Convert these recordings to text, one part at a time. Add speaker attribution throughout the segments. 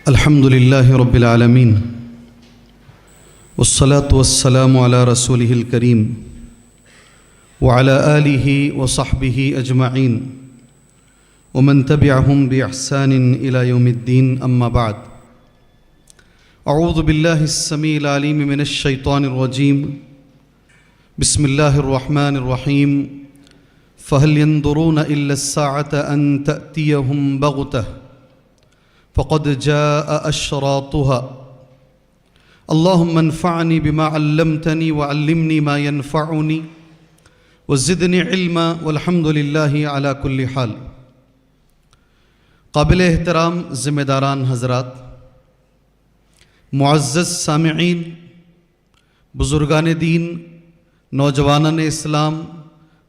Speaker 1: الحمد لله رب العالمين والصلاة والسلام على رسوله الكريم وعلى آله وصحبه أجمعين ومن تبعهم بإحسان إلى يوم الدين أما بعد أعوذ بالله السميع العليم من الشيطان الرجيم بسم الله الرحمن الرحيم فهل ينظرون إلا الساعة أن تأتيهم بغتة فقد جاء أشراطها اللهم انفعني بما علمتني وعلمني ما ينفعني وزدني علما والحمد لله على كل حال. قابل احترام ذمہ داران حضرات، معزز سامعین، بزرگان دین، نوجوانان اسلام،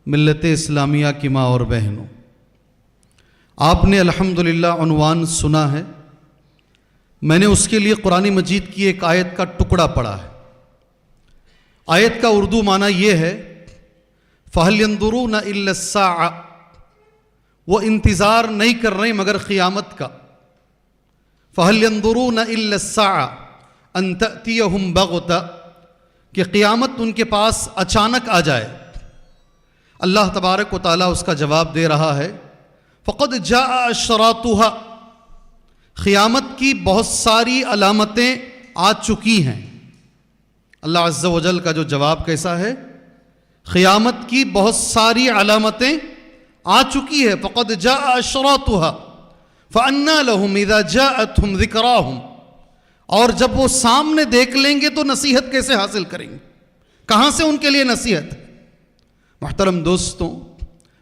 Speaker 1: ملت اسلامیہ کی ماں اور بہنوں، آپ نے الحمدللہ عنوان سنا ہے. میں نے اس کے لیے قرآن مجید کی ایک آیت کا ٹکڑا پڑھا ہے. آیت کا اردو معنی یہ ہے فَهَلْ يَنظُرُونَ إِلَّا السَّاعَةَ، وہ انتظار نہیں کر رہے مگر قیامت کا. فَهَلْ يَنظُرُونَ إِلَّا السَّاعَةَ أَن تَأْتِيَهُمْ بَغْتَةً، کہ قیامت ان کے پاس اچانک آ جائے. اللہ تبارک و تعالیٰ اس کا جواب دے رہا ہے فَقَدْ جَاءَ أَشْرَاطُهَا، قیامت کی بہت ساری علامتیں آ چکی ہیں. اللہ عز و جل کا جو جواب کیسا ہے؟ قیامت کی بہت ساری علامتیں آ چکی ہے. فَقَدْ جَاءَ أَشْرَاطُهَا فَأَنَّىٰ لَهُمْ إِذَا جَاءَتْهُمْ ذِكْرَاهُمْ، اور جب وہ سامنے دیکھ لیں گے تو نصیحت کیسے حاصل کریں گے؟ کہاں سے ان کے لیے نصیحت؟ محترم دوستوں،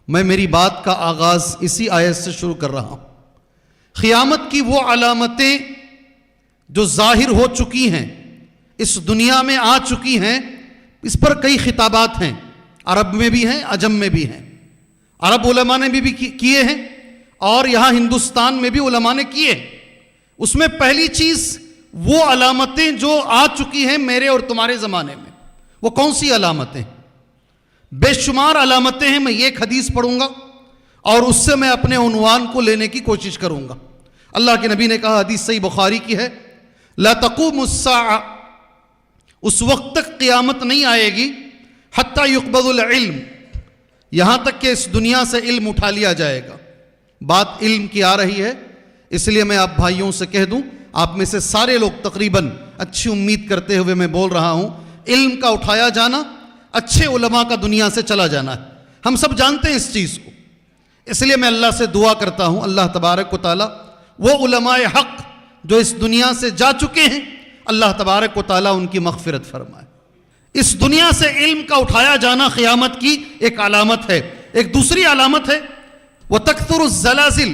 Speaker 1: میں میری بات کا آغاز اسی آیت سے شروع کر رہا ہوں. قیامت کی وہ علامتیں جو ظاہر ہو چکی ہیں، اس دنیا میں آ چکی ہیں، اس پر کئی خطابات ہیں، عرب میں بھی ہیں، عجم میں بھی ہیں. عرب علماء نے بھی کیے ہیں اور یہاں ہندوستان میں بھی علماء نے کیے. اس میں پہلی چیز وہ علامتیں جو آ چکی ہیں میرے اور تمہارے زمانے میں. وہ کون سی علامتیں؟ بے شمار علامتیں ہیں. میں یہ ایک حدیث پڑھوں گا اور اس سے میں اپنے عنوان کو لینے کی کوشش کروں گا. اللہ کے نبی نے کہا، حدیث صحیح بخاری کی ہے، لا تقوم الساعہ، اس وقت تک قیامت نہیں آئے گی حتی یقبض العلم، یہاں تک کہ اس دنیا سے علم اٹھا لیا جائے گا. بات علم کی آ رہی ہے، اس لیے میں آپ بھائیوں سے کہہ دوں، آپ میں سے سارے لوگ تقریباً اچھی امید کرتے ہوئے میں بول رہا ہوں، علم کا اٹھایا جانا، اچھے علماء کا دنیا سے چلا جانا ہے. ہم سب جانتے ہیں اس چیز کو. اس لیے میں اللہ سے دعا کرتا ہوں، اللہ تبارک و تعالیٰ وہ علماء حق جو اس دنیا سے جا چکے ہیں، اللہ تبارک و تعالیٰ ان کی مغفرت فرمائے. اس دنیا سے علم کا اٹھایا جانا قیامت کی ایک علامت ہے. ایک دوسری علامت ہے وَتَكْثُرُ الزَّلَازِلُ،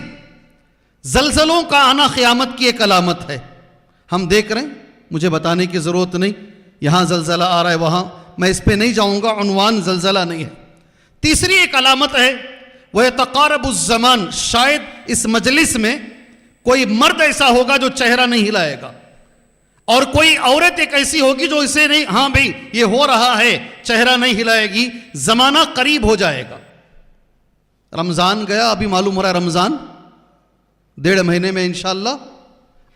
Speaker 1: زلزلوں کا آنا قیامت کی ایک علامت ہے. ہم دیکھ رہے ہیں، مجھے بتانے کی ضرورت نہیں، یہاں زلزلہ آ رہا ہے، وہاں، میں اس پہ نہیں جاؤں گا، عنوان زلزلہ نہیں ہے. تیسری ایک علامت ہے وَيَتَقَارَبُ الزَّمَانُ، شاید اس مجلس میں کوئی مرد ایسا ہوگا جو چہرہ نہیں ہلائے گا، اور کوئی عورت ایک ایسی ہوگی جو اسے نہیں، ہاں بھئی یہ ہو رہا ہے، چہرہ نہیں ہلائے گی. زمانہ قریب ہو جائے گا. رمضان گیا، ابھی معلوم ہو رہا ہے رمضان 1.5 مہینے میں انشاءاللہ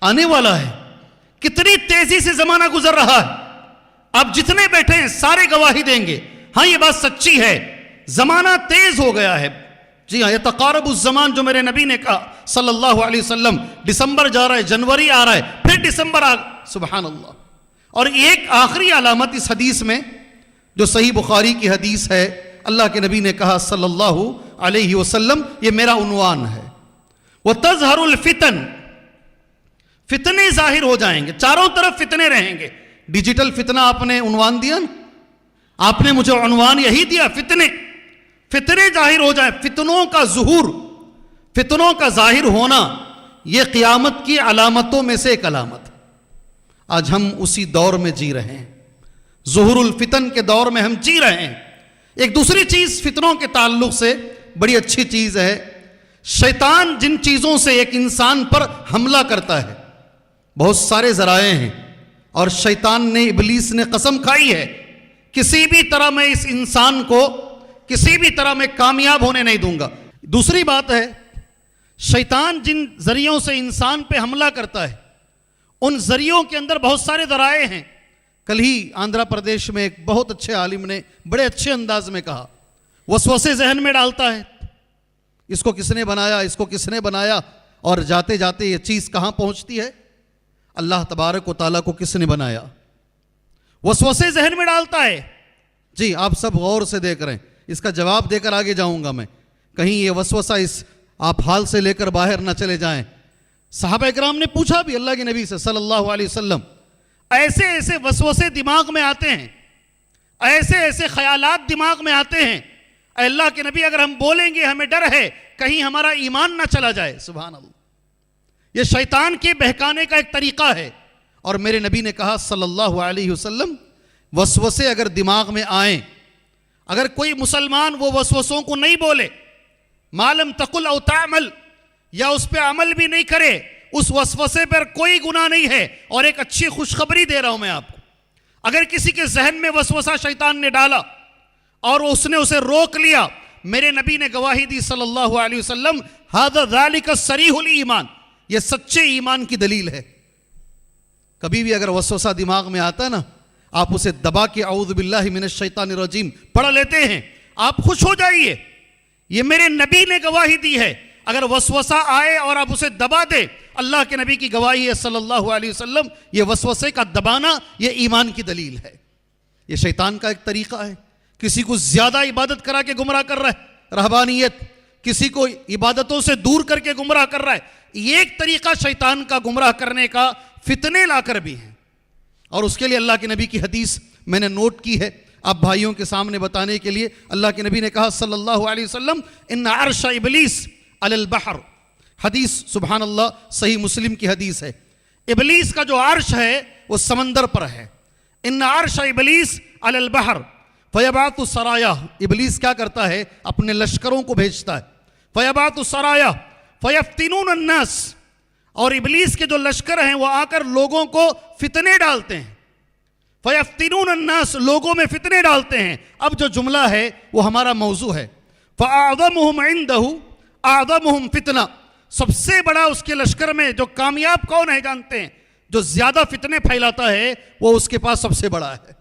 Speaker 1: آنے والا ہے. کتنی تیزی سے زمانہ گزر رہا ہے. آپ جتنے بیٹھے ہیں سارے گواہی دیں گے، ہاں یہ بات سچی ہے، زمانہ تیز ہو گیا ہے. جی ہاں، یتقارب الزمان جو میرے نبی نے کہا صلی اللہ علیہ وسلم، دسمبر جا رہا ہے، جنوری آ رہا ہے، پھر دسمبر سبحان اللہ. اور ایک آخری علامت اس حدیث میں جو صحیح بخاری کی حدیث ہے، اللہ کے نبی نے کہا صلی اللہ علیہ وسلم، یہ میرا عنوان ہے، وَتَظْهَرُ الْفِتَنُ، فتنے ظاہر ہو جائیں گے، چاروں طرف فتنے رہیں گے. ڈیجیٹل فتنہ آپ نے عنوان دیا نا، آپ نے مجھے عنوان یہی دیا، فتنے ظاہر ہو جائیں. فتنوں کا ظہور، فتنوں کا ظاہر ہونا، یہ قیامت کی علامتوں میں سے ایک علامت. آج ہم اسی دور میں جی رہے ہیں، ظہور الفتن کے دور میں ہم جی رہے ہیں. ایک دوسری چیز فتنوں کے تعلق سے بڑی اچھی چیز ہے، شیطان جن چیزوں سے ایک انسان پر حملہ کرتا ہے، بہت سارے ذرائع ہیں، اور شیطان نے، ابلیس نے قسم کھائی ہے، کسی بھی طرح میں اس انسان کو کسی بھی طرح میں کامیاب ہونے نہیں دوں گا. دوسری بات ہے، شیطان جن ذریعوں سے انسان پہ حملہ کرتا ہے ان ذریعوں کے اندر بہت سارے ذرائع ہیں. کل ہی آندھرا پردیش میں ایک بہت اچھے عالم نے بڑے اچھے انداز میں کہا, وسوسے ذہن میں ڈالتا ہے, اس کو کس نے بنایا, اس کو کس نے بنایا, اور جاتے جاتے یہ چیز کہاں پہنچتی ہے؟ اللہ تبارک و تعالیٰ کو کس نے بنایا. وسوسے ذہن میں ڈالتا ہے. جی آپ سب غور سے دیکھ رہے ہیں, اس کا جواب دے کر آگے جاؤں گا میں, کہیں یہ وسوسہ اس آپ حال سے لے کر باہر نہ چلے جائیں. صحابہ اکرام نے پوچھا بھی اللہ کے نبی سے صلی اللہ علیہ وسلم, ایسے ایسے وسوسے دماغ میں آتے ہیں, ایسے ایسے خیالات دماغ میں آتے ہیں, اے اللہ کے نبی اگر ہم بولیں گے ہمیں ڈر ہے کہیں ہمارا ایمان نہ چلا جائے. سبحان اللہ, یہ شیطان کے بہکانے کا ایک طریقہ ہے. اور میرے نبی نے کہا صلی اللہ علیہ وسلم, وسوسے اگر دماغ میں آئیں, اگر کوئی مسلمان وہ وسوسوں کو نہیں بولے, معلم تقل او تعمل, یا اس پہ عمل بھی نہیں کرے, اس وسوسے پر کوئی گناہ نہیں ہے. اور ایک اچھی خوشخبری دے رہا ہوں میں آپ کو, اگر کسی کے ذہن میں وسوسہ شیطان نے ڈالا اور اس نے اسے روک لیا, میرے نبی نے گواہی دی صلی اللہ علیہ وسلم, ھذا ذالک صریح الایمان, یہ سچے ایمان کی دلیل ہے. کبھی بھی اگر وسوسہ دماغ میں آتا نا, آپ اسے دبا کے اعوذ باللہ من الشیطان الرجیم پڑھ لیتے ہیں, آپ خوش ہو جائیے. یہ میرے نبی نے گواہی دی ہے. اگر وسوسہ آئے اور آپ اسے دبا دے, اللہ کے نبی کی گواہی ہے صلی اللہ علیہ وسلم, یہ وسوسے کا دبانا یہ ایمان کی دلیل ہے. یہ شیطان کا ایک طریقہ ہے. کسی کو زیادہ عبادت کرا کے گمراہ کر رہا ہے, رہبانیت, کسی کو عبادتوں سے دور کر کے گمراہ کر رہا ہے. یہ ایک طریقہ شیطان کا گمراہ کرنے کا, فتنے لا کر بھی ہیں. اور اس کے لیے اللہ کے نبی کی حدیث میں نے نوٹ کی ہے آپ بھائیوں کے سامنے بتانے کے لیے. اللہ کے نبی نے کہا صلی اللہ علیہ وسلم, ان عرش ابلیس علی البحر, حدیث سبحان اللہ صحیح مسلم کی حدیث ہے. ابلیس کا جو عرش ہے وہ سمندر پر ہے. ان عرش ابلیس علی البحر فیبعث السرایا, ابلیس کیا کرتا ہے, اپنے لشکروں کو بھیجتا ہے. فیبعث السرایا فیفتنون الناس, اور ابلیس کے جو لشکر ہیں وہ آ کر لوگوں کو فتنے ڈالتے ہیں. فیفتنون الناس, لوگوں میں فتنے ڈالتے ہیں. اب جو جملہ ہے وہ ہمارا موضوع ہے. فاعظمہم عندہ اعظمہم فتنہ, سب سے بڑا اس کے لشکر میں جو کامیاب کون ہے جانتے ہیں, جو زیادہ فتنے پھیلاتا ہے وہ اس کے پاس سب سے بڑا ہے.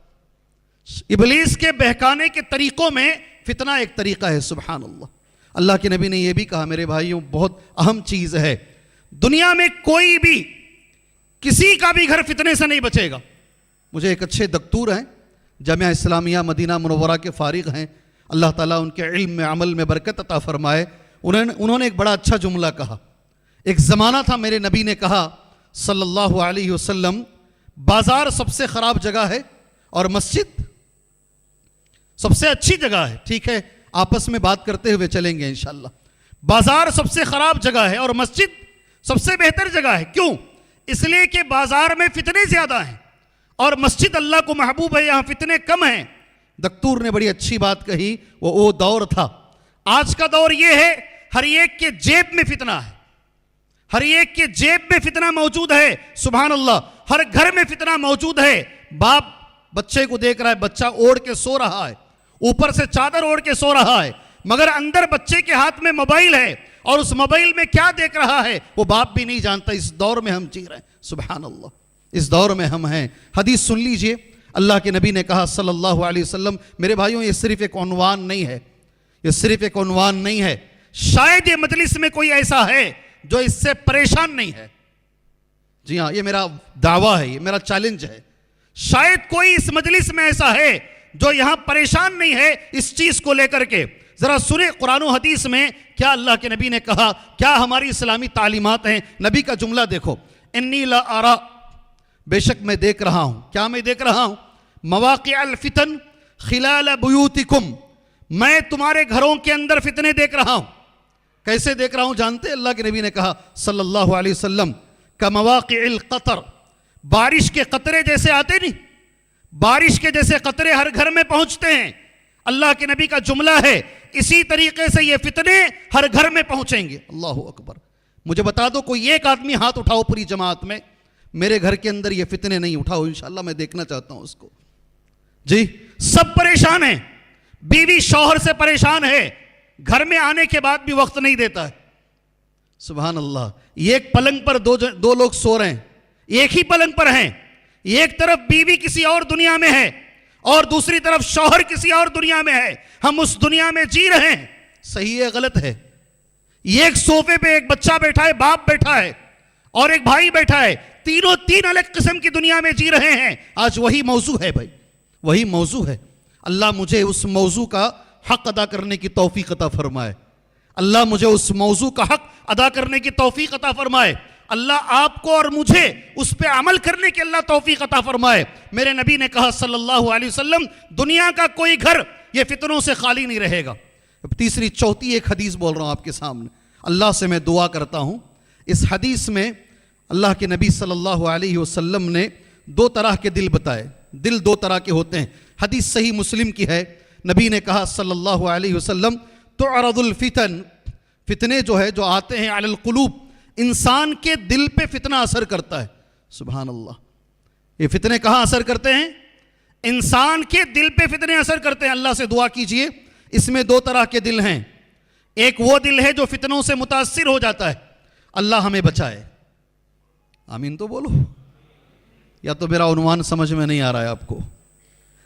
Speaker 1: ابلیس کے بہکانے کے طریقوں میں فتنہ ایک طریقہ ہے. سبحان اللہ. اللہ کے نبی نے یہ بھی کہا میرے بھائیوں, بہت اہم چیز ہے, دنیا میں کوئی بھی کسی کا بھی گھر فتنے سے نہیں بچے گا. مجھے ایک اچھے دکتور ہیں, جامعہ اسلامیہ مدینہ منورہ کے فارغ ہیں, اللہ تعالیٰ ان کے علم میں عمل میں برکت عطا فرمائے. انہوں نے ایک بڑا اچھا جملہ کہا. ایک زمانہ تھا میرے نبی نے کہا صلی اللہ علیہ وسلم, بازار سب سے خراب جگہ ہے اور مسجد سب سے اچھی جگہ ہے. ٹھیک ہے, آپس میں بات کرتے ہوئے چلیں گے انشاءاللہ. بازار سب سے خراب جگہ ہے اور مسجد سب سے بہتر جگہ ہے. کیوں؟ اس لیے کہ بازار میں فتنے زیادہ ہیں اور مسجد اللہ کو محبوب ہے, یہاں فتنے کم ہیں. دکتور نے بڑی اچھی بات کہی, وہ دور تھا. آج کا دور یہ ہے ہر ایک کے جیب میں فتنہ ہے, ہر ایک کے جیب میں فتنہ موجود ہے. سبحان اللہ. ہر گھر میں فتنہ موجود ہے. باپ بچے کو دیکھ رہا ہے, بچہ اوڑھ کے سو رہا ہے, اوپر سے چادر اوڑھ کے سو رہا ہے, مگر اندر بچے کے ہاتھ میں موبائل ہے, اور اس موبائل میں کیا دیکھ رہا ہے وہ باپ بھی نہیں جانتا. اس دور میں ہم جی رہے ہیں. سبحان اللہ, اس دور میں ہم ہیں. حدیث سن لیجئے, اللہ کے نبی نے کہا صلی اللہ علیہ وسلم, میرے بھائیوں یہ صرف ایک عنوان نہیں ہے, یہ صرف ایک عنوان نہیں ہے. شاید یہ مجلس میں کوئی ایسا ہے جو اس سے پریشان نہیں ہے. جی ہاں, یہ میرا دعویٰ ہے, یہ میرا چیلنج ہے. شاید کوئی اس مجلس میں ایسا ہے جو یہاں پریشان نہیں ہے اس چیز کو لے کر کے. ذرا سنیں قرآن و حدیث میں کیا اللہ کے نبی نے کہا, کیا ہماری اسلامی تعلیمات ہیں. نبی کا جملہ دیکھو, انی لا ارا, بے شک میں دیکھ رہا ہوں. کیا میں دیکھ رہا ہوں؟ مواقع الفتن خلال بیوتکم, میں تمہارے گھروں کے اندر فتنے دیکھ رہا ہوں. کیسے دیکھ رہا ہوں جانتے؟ اللہ کے نبی نے کہا صلی اللہ علیہ وسلم, کمواقع القطر, بارش کے قطرے جیسے آتے نہیں, بارش کے جیسے قطرے ہر گھر میں پہنچتے ہیں. اللہ کے نبی کا جملہ ہے, اسی طریقے سے یہ فتنے ہر گھر میں پہنچیں گے. اللہ اکبر. مجھے بتا دو کوئی ایک آدمی ہاتھ اٹھاؤ پوری جماعت میں, میرے گھر کے اندر یہ فتنے نہیں. اٹھاؤ, انشاءاللہ میں دیکھنا چاہتا ہوں اس کو. جی سب پریشان ہیں, بیوی شوہر سے پریشان ہے, گھر میں آنے کے بعد بھی وقت نہیں دیتا ہے. سبحان اللہ. یہ ایک پلنگ پر دو لوگ سو رہے ہیں,
Speaker 2: ایک ہی پلنگ پر ہیں, ایک طرف بیوی کسی اور دنیا میں ہے اور دوسری طرف شوہر کسی اور دنیا میں ہے, ہم اس دنیا میں جی رہے ہیں, صحیح ہے غلط ہے؟ ایک صوفے پہ ایک بچہ بیٹھا ہے, باپ بیٹھا ہے اور ایک بھائی بیٹھا ہے, تینوں تین الگ قسم کی دنیا میں جی رہے ہیں. آج وہی موضوع ہے بھائی, وہی موضوع ہے. اللہ مجھے اس موضوع کا حق ادا کرنے کی توفیق عطا فرمائے. اللہ مجھے اس موضوع کا حق ادا کرنے کی توفیق عطا فرمائے. اللہ آپ کو اور مجھے اس پہ عمل کرنے کی اللہ توفیق عطا فرمائے. میرے نبی نے کہا صلی اللہ علیہ وسلم, دنیا کا کوئی گھر یہ فتنوں سے خالی نہیں رہے گا. تیسری چوتھی ایک حدیث بول رہا ہوں آپ کے سامنے. اللہ سے میں دعا کرتا ہوں, اس حدیث میں اللہ کے نبی صلی اللہ علیہ وسلم نے دو طرح کے دل بتائے. دل دو طرح کے ہوتے ہیں. حدیث صحیح مسلم کی ہے. نبی نے کہا صلی اللہ علیہ وسلم, تعرض الفتن, فتنے جو ہے جو آتے ہیں, علی القلوب, انسان کے دل پہ فتنہ اثر کرتا ہے. سبحان اللہ. یہ فتنے کہاں اثر کرتے ہیں؟ انسان کے دل پہ فتنے اثر کرتے ہیں. اللہ سے دعا کیجئے. اس میں دو طرح کے دل ہیں. ایک وہ دل ہے جو فتنوں سے متاثر ہو جاتا ہے, اللہ ہمیں بچائے. آمین تو بولو. یا تو میرا عنوان سمجھ میں نہیں آ رہا ہے آپ کو؟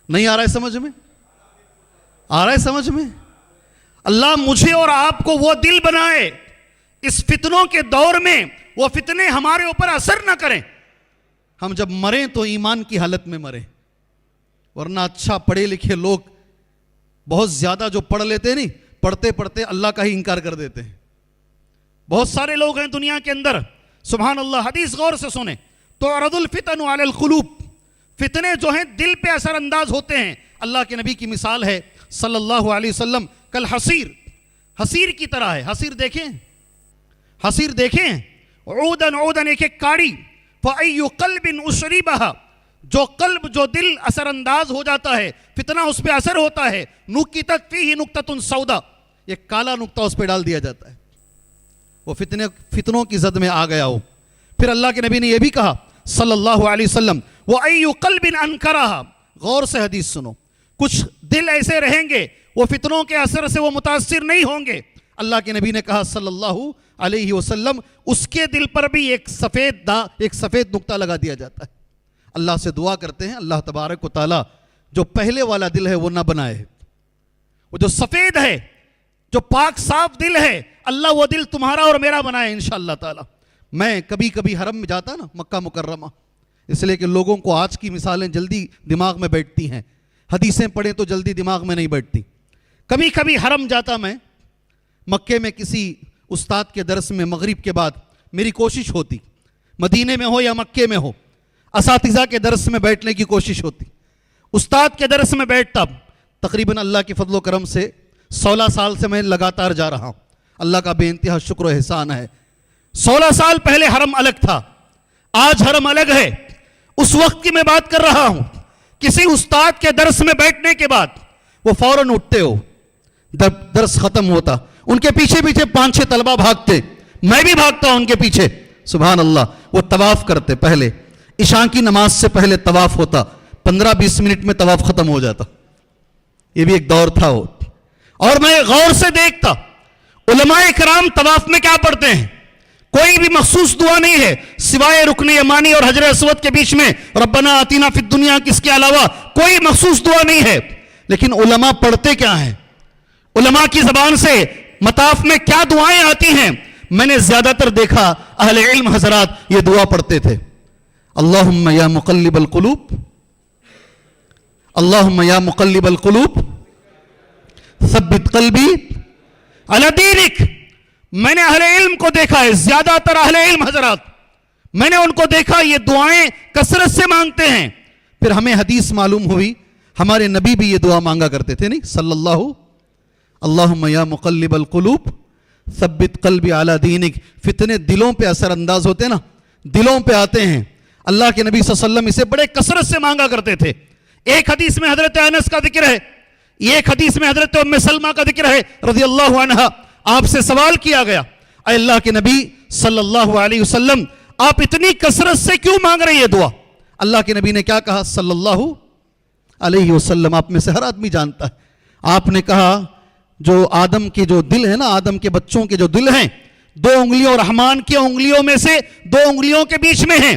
Speaker 2: نہیں آ رہا ہے سمجھ میں؟ آ رہا ہے سمجھ میں؟ اللہ مجھے اور آپ کو وہ دل بنائے اس فتنوں کے دور میں وہ فتنے ہمارے اوپر اثر نہ کریں. ہم جب مریں تو ایمان کی حالت میں مریں, ورنہ اچھا پڑھے لکھے لوگ بہت زیادہ جو پڑھ لیتے نہیں, پڑھتے پڑھتے اللہ کا ہی انکار کر دیتے ہیں. بہت سارے لوگ ہیں دنیا کے اندر, سبحان اللہ. حدیث غور سے سنیں, تعرض الفتن علی القلوب, فتنے جو ہیں دل پہ اثر انداز ہوتے ہیں. اللہ کے نبی کی مثال ہے صلی اللہ علیہ وسلم, کل حصیر, حصیر کی طرح ہے. حصیر دیکھیں, حصیر دیکھیں, عودن عودن, ایک ایک کاڑی, فَأَيُّ قَلْبٍ أُشْرِبَهَا, جو قلب جو دل اثر انداز ہو جاتا ہے, فتنہ اس پہ اثر ہوتا ہے, نُكِّتَتْ فِيهِ نُكْتَةٌ سَوْدَا, یہ کالا نقطہ اس پہ ڈال دیا جاتا ہے, وہ فتنوں کی زد میں آ گیا ہو. پھر اللہ کے نبی نے یہ بھی کہا صلی اللہ علیہ وسلم, وَأَيُّ قَلْبٍ أَنْكَرَهَا, غور سے حدیث سنو. کچھ دل ایسے رہیں گے وہ فتنوں کے اثر سے وہ متاثر نہیں ہوں گے. اللہ کے نبی نے کہا صلی اللہ علیہ وسلم, اس کے دل پر بھی ایک سفید نقطہ لگا دیا جاتا ہے. اللہ سے دعا کرتے ہیں اللہ تبارک و تعالی جو پہلے والا دل ہے وہ نہ بنائے, وہ جو سفید ہے, جو پاک صاف دل ہے, اللہ وہ دل تمہارا اور میرا بنائے انشاءاللہ تعالی. میں کبھی کبھی حرم میں جاتا نا, مکہ مکرمہ, اس لیے کہ لوگوں کو آج کی مثالیں جلدی دماغ میں بیٹھتی ہیں, حدیثیں پڑھیں تو جلدی دماغ میں نہیں بیٹھتی. کبھی کبھی حرم جاتا میں, مکے میں کسی استاد کے درس میں مغرب کے بعد میری کوشش ہوتی, مدینے میں ہو یا مکے میں ہو, اساتذہ کے درس میں بیٹھنے کی کوشش ہوتی. استاد کے درس میں بیٹھتا, تقریباً اللہ کے فضل و کرم سے 16 سال سے میں لگاتار جا رہا ہوں. اللہ کا بے انتہا شکر و احسان ہے. 16 سال پہلے حرم الگ تھا, آج حرم الگ ہے. اس وقت کی میں بات کر رہا ہوں. کسی استاد کے درس میں بیٹھنے کے بعد وہ فوراً اٹھتے ہو, درس ختم ہوتا, ان کے پیچھے پیچھے 5-6 طلبہ بھاگتے, میں بھی بھاگتا ہوں ان کے پیچھے. سبحان اللہ. وہ طواف کرتے, پہلے عشاء کی نماز سے پہلے طواف ہوتا, 15-20 منٹ میں طواف ختم ہو جاتا. یہ بھی ایک دور تھا وہ. اور میں غور سے دیکھتا علماء کرام طواف میں کیا پڑھتے ہیں. کوئی بھی مخصوص دعا نہیں ہے سوائے رکن یمانی اور حجر اسود کے بیچ میں ربنا آتینا فی الدنیا, کس کے علاوہ کوئی مخصوص دعا نہیں ہے. لیکن علماء پڑھتے کیا ہیں, علماء کی زبان سے مطاف میں کیا دعائیں آتی ہیں. میں نے زیادہ تر دیکھا اہل علم حضرات یہ دعا پڑھتے تھے, اللہم یا مقلب القلوب, اللہم یا مقلب القلوب ثبت قلبی علی دینک. میں نے اہل علم کو دیکھا ہے, زیادہ تر اہل علم حضرات میں نے ان کو دیکھا یہ دعائیں کثرت سے مانگتے ہیں. پھر ہمیں حدیث معلوم ہوئی, ہمارے نبی بھی یہ دعا مانگا کرتے تھے نہیں صلی اللہ, اللہم یا مقلب القلوب ثبت قلبی علی دینک. فتنے دلوں پہ اثر انداز ہوتے ہیں نا, دلوں پہ آتے ہیں. اللہ کے نبی صلی اللہ علیہ وسلم اسے بڑے کثرت سے مانگا کرتے تھے. ایک حدیث میں حضرت انس کا ذکر ہے, ایک حدیث میں حضرت ام سلمہ کا ذکر ہے رضی اللہ عنہا. آپ سے سوال کیا گیا, اے اللہ کے نبی صلی اللہ علیہ وسلم, آپ اتنی کثرت سے کیوں مانگ رہے ہیں یہ دعا؟ اللہ کے نبی نے کیا کہا صلی اللہ علیہ وسلم, آپ میں سے ہر آدمی جانتا ہے. آپ نے کہا جو آدم کے جو دل ہے نا, آدم کے بچوں کے جو دل ہیں, 2 انگلیوں رحمان کی انگلیوں میں سے 2 انگلیوں کے بیچ میں ہیں.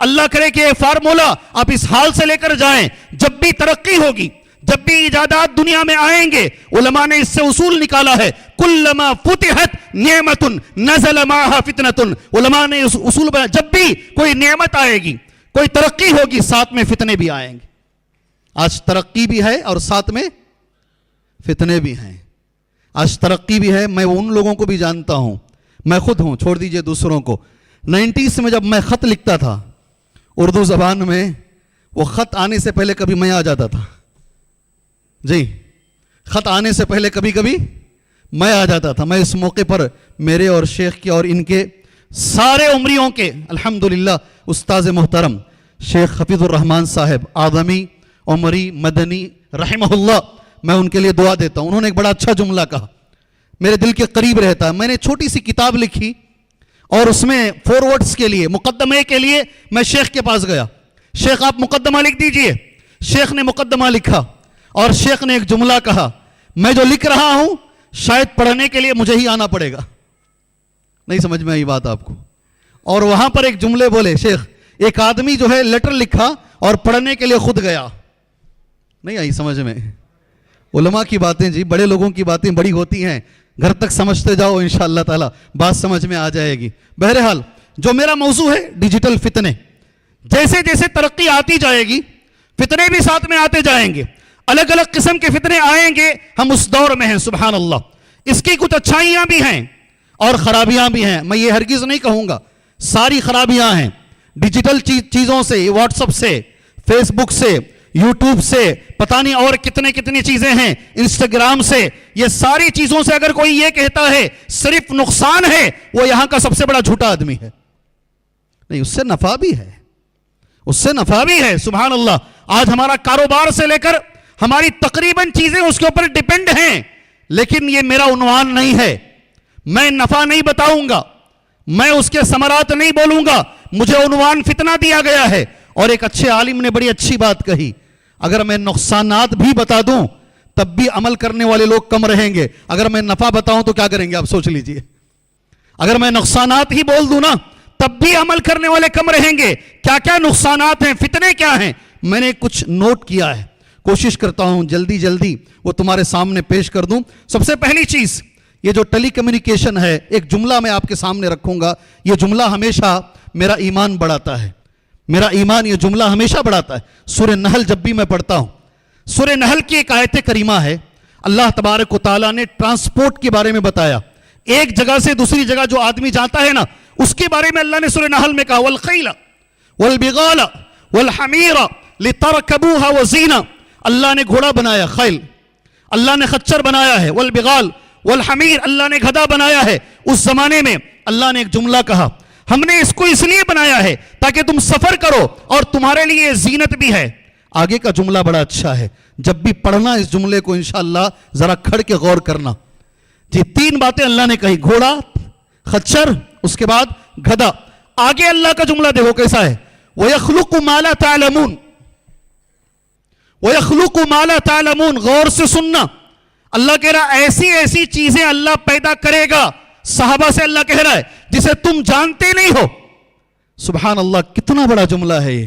Speaker 2: اللہ کرے کہ یہ فارمولا آپ اس حال سے لے کر جائیں، جب بھی ترقی ہوگی، جب بھی ایجادات دنیا میں آئیں گے، علماء نے اس سے اصول نکالا ہے، کلما فتحت نعمت نزل معها فتنۃ، علماء نے اس اصول بنا، جب بھی کوئی نعمت آئے گی، کوئی ترقی ہوگی، ساتھ میں فتنے بھی آئیں گے۔ آج ترقی بھی ہے اور ساتھ میں فتنے بھی ہیں۔ آج ترقی بھی ہے، میں ان لوگوں کو بھی جانتا ہوں، میں خود ہوں، چھوڑ دیجئے دوسروں کو۔ 90s میں جب میں خط لکھتا تھا اردو زبان میں، وہ خط آنے سے پہلے کبھی میں آ جاتا تھا، جی خط آنے سے پہلے کبھی کبھی میں آ جاتا تھا۔ میں اس موقع پر میرے اور شیخ کے اور ان کے سارے عمریوں کے الحمدللہ استاذ محترم شیخ حفیظ الرحمان صاحب آدمی عمری مدنی رحمہ اللہ، میں ان کے لیے دعا دیتا ہوں۔ انہوں نے ایک بڑا اچھا جملہ کہا، میرے دل کے قریب رہتا ہے۔ میں نے چھوٹی سی کتاب لکھی اور اس میں فورورڈز کے لیے، مقدمے کے لیے میں شیخ کے پاس گیا، شیخ آپ مقدمہ لکھ دیجئے۔ شیخ نے مقدمہ لکھا اور شیخ نے ایک جملہ کہا، میں جو لکھ رہا ہوں شاید پڑھنے کے لیے مجھے ہی آنا پڑے گا۔ نہیں سمجھ میں آئی بات آپ کو؟ اور وہاں پر ایک جملے بولے شیخ، ایک آدمی جو ہے لیٹر لکھا اور پڑھنے کے لیے خود گیا۔ نہیں آئی سمجھ میں؟ علماء کی باتیں جی، بڑے لوگوں کی باتیں بڑی ہوتی ہیں، گھر تک سمجھتے جاؤ انشاءاللہ تعالی بات سمجھ میں آ جائے گی۔ بہرحال جو میرا موضوع ہے ڈیجیٹل فتنے، جیسے جیسے ترقی آتی جائے گی فتنے بھی ساتھ میں آتے جائیں گے، الگ الگ قسم کے فتنے آئیں گے۔ ہم اس دور میں ہیں سبحان اللہ۔ اس کی کچھ اچھائیاں بھی ہیں اور خرابیاں بھی ہیں، میں یہ ہرگز نہیں کہوں گا ساری خرابیاں ہیں۔ ڈیجیٹل چیزوں سے، واٹس ایپ سے، فیس بک سے، یوٹیوب سے، پتہ نہیں اور کتنی چیزیں ہیں، انسٹاگرام سے، یہ ساری چیزوں سے اگر کوئی یہ کہتا ہے صرف نقصان ہے، وہ یہاں کا سب سے بڑا جھوٹا آدمی ہے۔ نہیں، اس سے نفع بھی ہے، اس سے نفع بھی ہے سبحان اللہ۔ آج ہمارا کاروبار سے لے کر ہماری تقریباً چیزیں اس کے اوپر ڈیپینڈ ہیں، لیکن یہ میرا عنوان نہیں ہے۔ میں نفع نہیں بتاؤں گا، میں اس کے ثمرات نہیں بولوں گا، مجھے عنوان فتنہ دیا گیا ہے۔ اور ایک اچھے عالم نے بڑی اچھی بات کہی، اگر میں نقصانات بھی بتا دوں تب بھی عمل کرنے والے لوگ کم رہیں گے، اگر میں نفع بتاؤں تو کیا کریں گے آپ سوچ لیجئے۔ اگر میں نقصانات ہی بول دوں نا تب بھی عمل کرنے والے کم رہیں گے۔ کیا کیا نقصانات ہیں، فتنے کیا ہیں، میں نے کچھ نوٹ کیا ہے، کوشش کرتا ہوں جلدی وہ تمہارے سامنے پیش کر دوں۔ سب سے پہلی چیز، یہ جو ٹیلی کمیونیکیشن ہے، ایک جملہ میں آپ کے سامنے رکھوں گا، یہ جملہ ہمیشہ میرا ایمان بڑھاتا ہے، میرا ایمان یہ جملہ ہمیشہ بڑھاتا ہے۔ سورہ نحل جب بھی میں پڑھتا ہوں، سورہ نحل کی ایک آیت کریمہ ہے، اللہ تبارک و تعالیٰ نے ٹرانسپورٹ کے بارے میں بتایا، ایک جگہ سے دوسری جگہ جو آدمی جاتا ہے نا، اس کے بارے میں اللہ نے سورہ نحل میں کہا والخیل والبغال والحمیر لترکبوها وزینہ۔ اللہ نے گھوڑا بنایا خیل، اللہ نے خچر بنایا ہے، والبغال والحمیر اللہ نے گدھا بنایا ہے۔ اس زمانے میں اللہ نے ایک جملہ کہا، ہم نے اس کو اس لیے بنایا ہے تاکہ تم سفر کرو اور تمہارے لیے زینت بھی ہے۔ آگے کا جملہ بڑا اچھا ہے، جب بھی پڑھنا اس جملے کو انشاءاللہ ذرا کھڑ کے غور کرنا۔ جی 3 باتیں اللہ نے کہی، گھوڑا، خچر، اس کے بعد گدھا۔ آگے اللہ کا جملہ دیکھو کیسا ہے، وَيَخْلُقُ مَا لَا تَعْلَمُونَ، وَيَخْلُقُ مَا لَا تَعْلَمُونَ، غور سے سننا۔ اللہ کہہ رہا ایسی ایسی چیزیں اللہ پیدا کرے گا، صحابہ سے اللہ کہہ رہا ہے جسے تم جانتے نہیں ہو۔ سبحان اللہ، کتنا بڑا جملہ ہے یہ،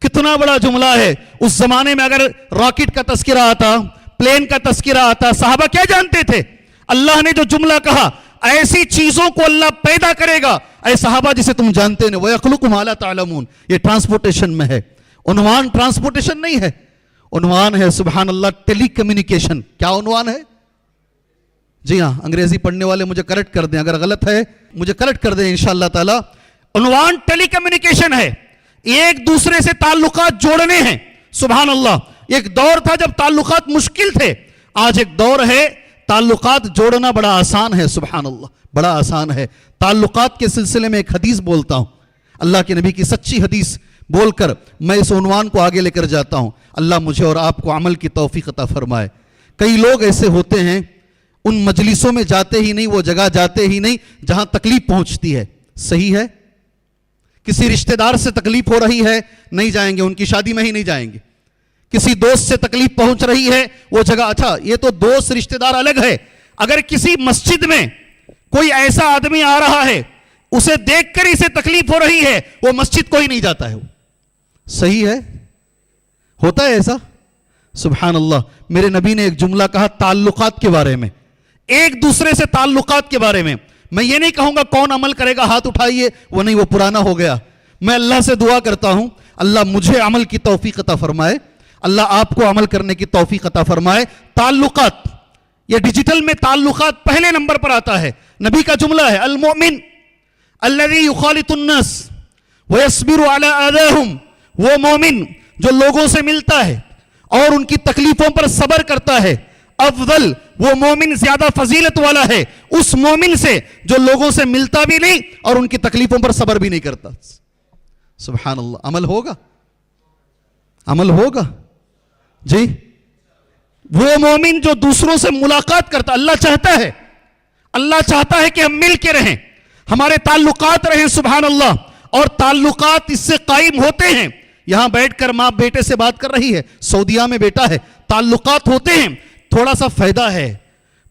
Speaker 2: کتنا بڑا جملہ ہے۔ اس زمانے میں اگر راکٹ کا تذکرہ آتا، پلین کا تذکرہ آتا، صحابہ کیا جانتے تھے؟ اللہ نے جو جملہ کہا ایسی چیزوں کو اللہ پیدا کرے گا اے صحابہ جسے تم جانتے نہیں۔ وَيَخْلُقُ مَا لَا تَعْلَمُونَ، یہ ٹرانسپورٹیشن میں ہے، عنوان ٹرانسپورٹیشن نہیں ہے، عنوان ہے سبحان اللہ ٹیلی کمیونیکیشن۔ کیا عنوان ہے؟ جی ہاں، انگریزی پڑھنے والے مجھے کریکٹ کر دیں، اگر غلط ہے مجھے کریکٹ کر دیں انشاءاللہ تعالی۔ عنوان ٹیلی کمیونیکیشن ہے، ایک دوسرے سے تعلقات جوڑنے ہیں سبحان اللہ۔ ایک دور تھا جب تعلقات مشکل تھے، آج ایک دور ہے تعلقات جوڑنا بڑا آسان ہے سبحان اللہ، بڑا آسان ہے۔ تعلقات کے سلسلے میں ایک حدیث بولتا ہوں، اللہ کے نبی کی سچی حدیث بول کر میں اس عنوان کو آگے لے کر جاتا ہوں۔ اللہ مجھے اور آپ کو عمل کی توفیق عطا فرمائے۔ کئی لوگ ایسے ہوتے ہیں ان مجلسوں میں جاتے ہی نہیں، وہ جگہ جاتے ہی نہیں جہاں تکلیف پہنچتی ہے، صحیح ہے؟ کسی رشتہ دار سے تکلیف ہو رہی ہے، نہیں جائیں گے، ان کی شادی میں ہی نہیں جائیں گے۔ کسی دوست سے تکلیف پہنچ رہی ہے، وہ جگہ، اچھا یہ تو دوست رشتہ دار الگ ہے، اگر کسی مسجد میں کوئی ایسا آدمی آ رہا ہے اسے دیکھ کر اسے تکلیف ہو رہی ہے، وہ مسجد کو ہی نہیں جاتا ہے.
Speaker 1: صحیح ہے؟ ہوتا ہے ایسا؟ سبحان اللہ. میرے نبی نے ایک جملہ کہا تعلقات کے بارے میں،
Speaker 2: ایک دوسرے سے تعلقات کے بارے میں. میں یہ نہیں کہوں گا کون عمل کرے گا ہاتھ اٹھائیے،
Speaker 1: وہ نہیں، وہ پرانا ہو گیا. میں اللہ سے دعا کرتا ہوں اللہ مجھے عمل کی توفیق عطا فرمائے، اللہ آپ کو عمل کرنے کی توفیق عطا فرمائے.
Speaker 2: تعلقات، یہ ڈیجیٹل میں تعلقات پہلے نمبر پر آتا ہے. نبی کا جملہ ہے المؤمن الذی یخالط الناس ویصبر علی آذاہم، وہ مومن جو لوگوں سے ملتا ہے اور ان کی تکلیفوں پر صبر کرتا ہے. افضل، وہ مومن زیادہ فضیلت والا ہے اس مومن سے جو لوگوں سے ملتا بھی نہیں اور ان کی تکلیفوں پر صبر بھی نہیں کرتا.
Speaker 1: سبحان اللہ. عمل ہوگا؟ عمل ہوگا جی.
Speaker 2: وہ مومن جو دوسروں سے ملاقات کرتا، اللہ چاہتا ہے کہ ہم مل کے رہیں، ہمارے تعلقات رہیں. سبحان اللہ. اور تعلقات اس سے قائم ہوتے ہیں. یہاں بیٹھ کر ماں بیٹے سے بات کر رہی ہے، سعودیہ میں بیٹا ہے، تعلقات ہوتے ہیں، تھوڑا سا فائدہ ہے.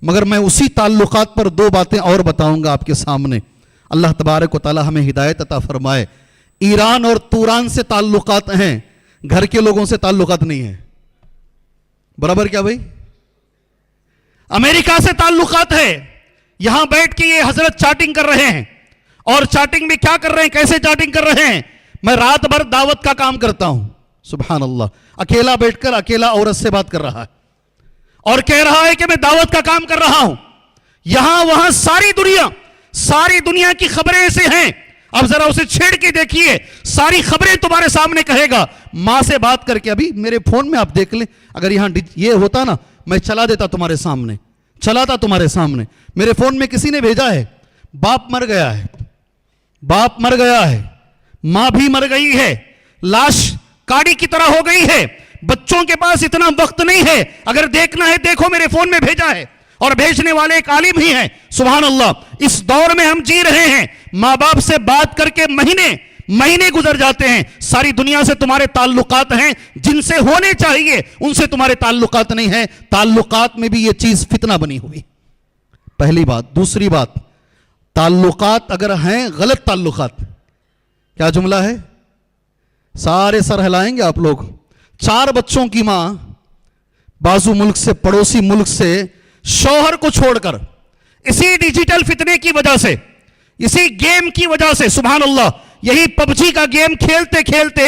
Speaker 2: مگر میں اسی تعلقات پر دو باتیں اور بتاؤں گا آپ کے سامنے. اللہ تبارک و تعالی ہمیں ہدایت عطا فرمائے. ایران اور توران سے تعلقات ہیں، گھر کے لوگوں سے تعلقات نہیں ہیں. برابر کیا بھائی؟ امریکہ سے تعلقات ہے، یہاں بیٹھ کے یہ حضرت چاٹنگ کر رہے ہیں، اور چاٹنگ میں کیا کر رہے ہیں، کیسے چاٹنگ کر رہے ہیں؟ میں رات بھر دعوت کا کام کرتا ہوں.
Speaker 1: سبحان اللہ. اکیلا بیٹھ کر اکیلا عورت سے بات کر رہا ہے
Speaker 2: اور کہہ رہا ہے کہ میں دعوت کا کام کر رہا ہوں. یہاں وہاں ساری دنیا کی خبریں ایسے ہیں. اب ذرا اسے چھیڑ کے دیکھیے، ساری خبریں تمہارے سامنے کہے گا.
Speaker 1: ماں سے بات کر کے ابھی میرے فون میں آپ دیکھ لیں، اگر یہاں یہ ہوتا نا میں چلا دیتا تمہارے سامنے، چلاتا تمہارے سامنے. میرے فون میں کسی نے بھیجا ہے، باپ مر گیا ہے، باپ مر گیا ہے،
Speaker 2: ماں بھی مر گئی ہے، لاش کاڑی کی طرح ہو گئی ہے، بچوں کے پاس اتنا وقت نہیں ہے، اگر دیکھنا ہے دیکھو میرے فون میں بھیجا ہے، اور بھیجنے والے ایک عالم ہی ہیں. سبحان اللہ. اس دور میں ہم جی رہے ہیں، ماں باپ سے بات کر کے مہینے گزر جاتے ہیں. ساری دنیا سے تمہارے تعلقات ہیں، جن سے ہونے چاہیے ان سے تمہارے تعلقات نہیں ہیں. تعلقات میں بھی یہ چیز فتنہ بنی ہوئی. پہلی بات. دوسری بات، تعلقات اگر ہیں غلط تعلقات، کیا جملہ ہے؟ سارے سر ہلائیں گے آپ لوگ. 4 بچوں کی ماں بازو ملک سے، پڑوسی ملک سے شوہر کو چھوڑ کر، اسی ڈیجیٹل فتنے کی وجہ سے، اسی گیم کی وجہ سے، سبحان اللہ، یہی پب جی کا گیم کھیلتے کھیلتے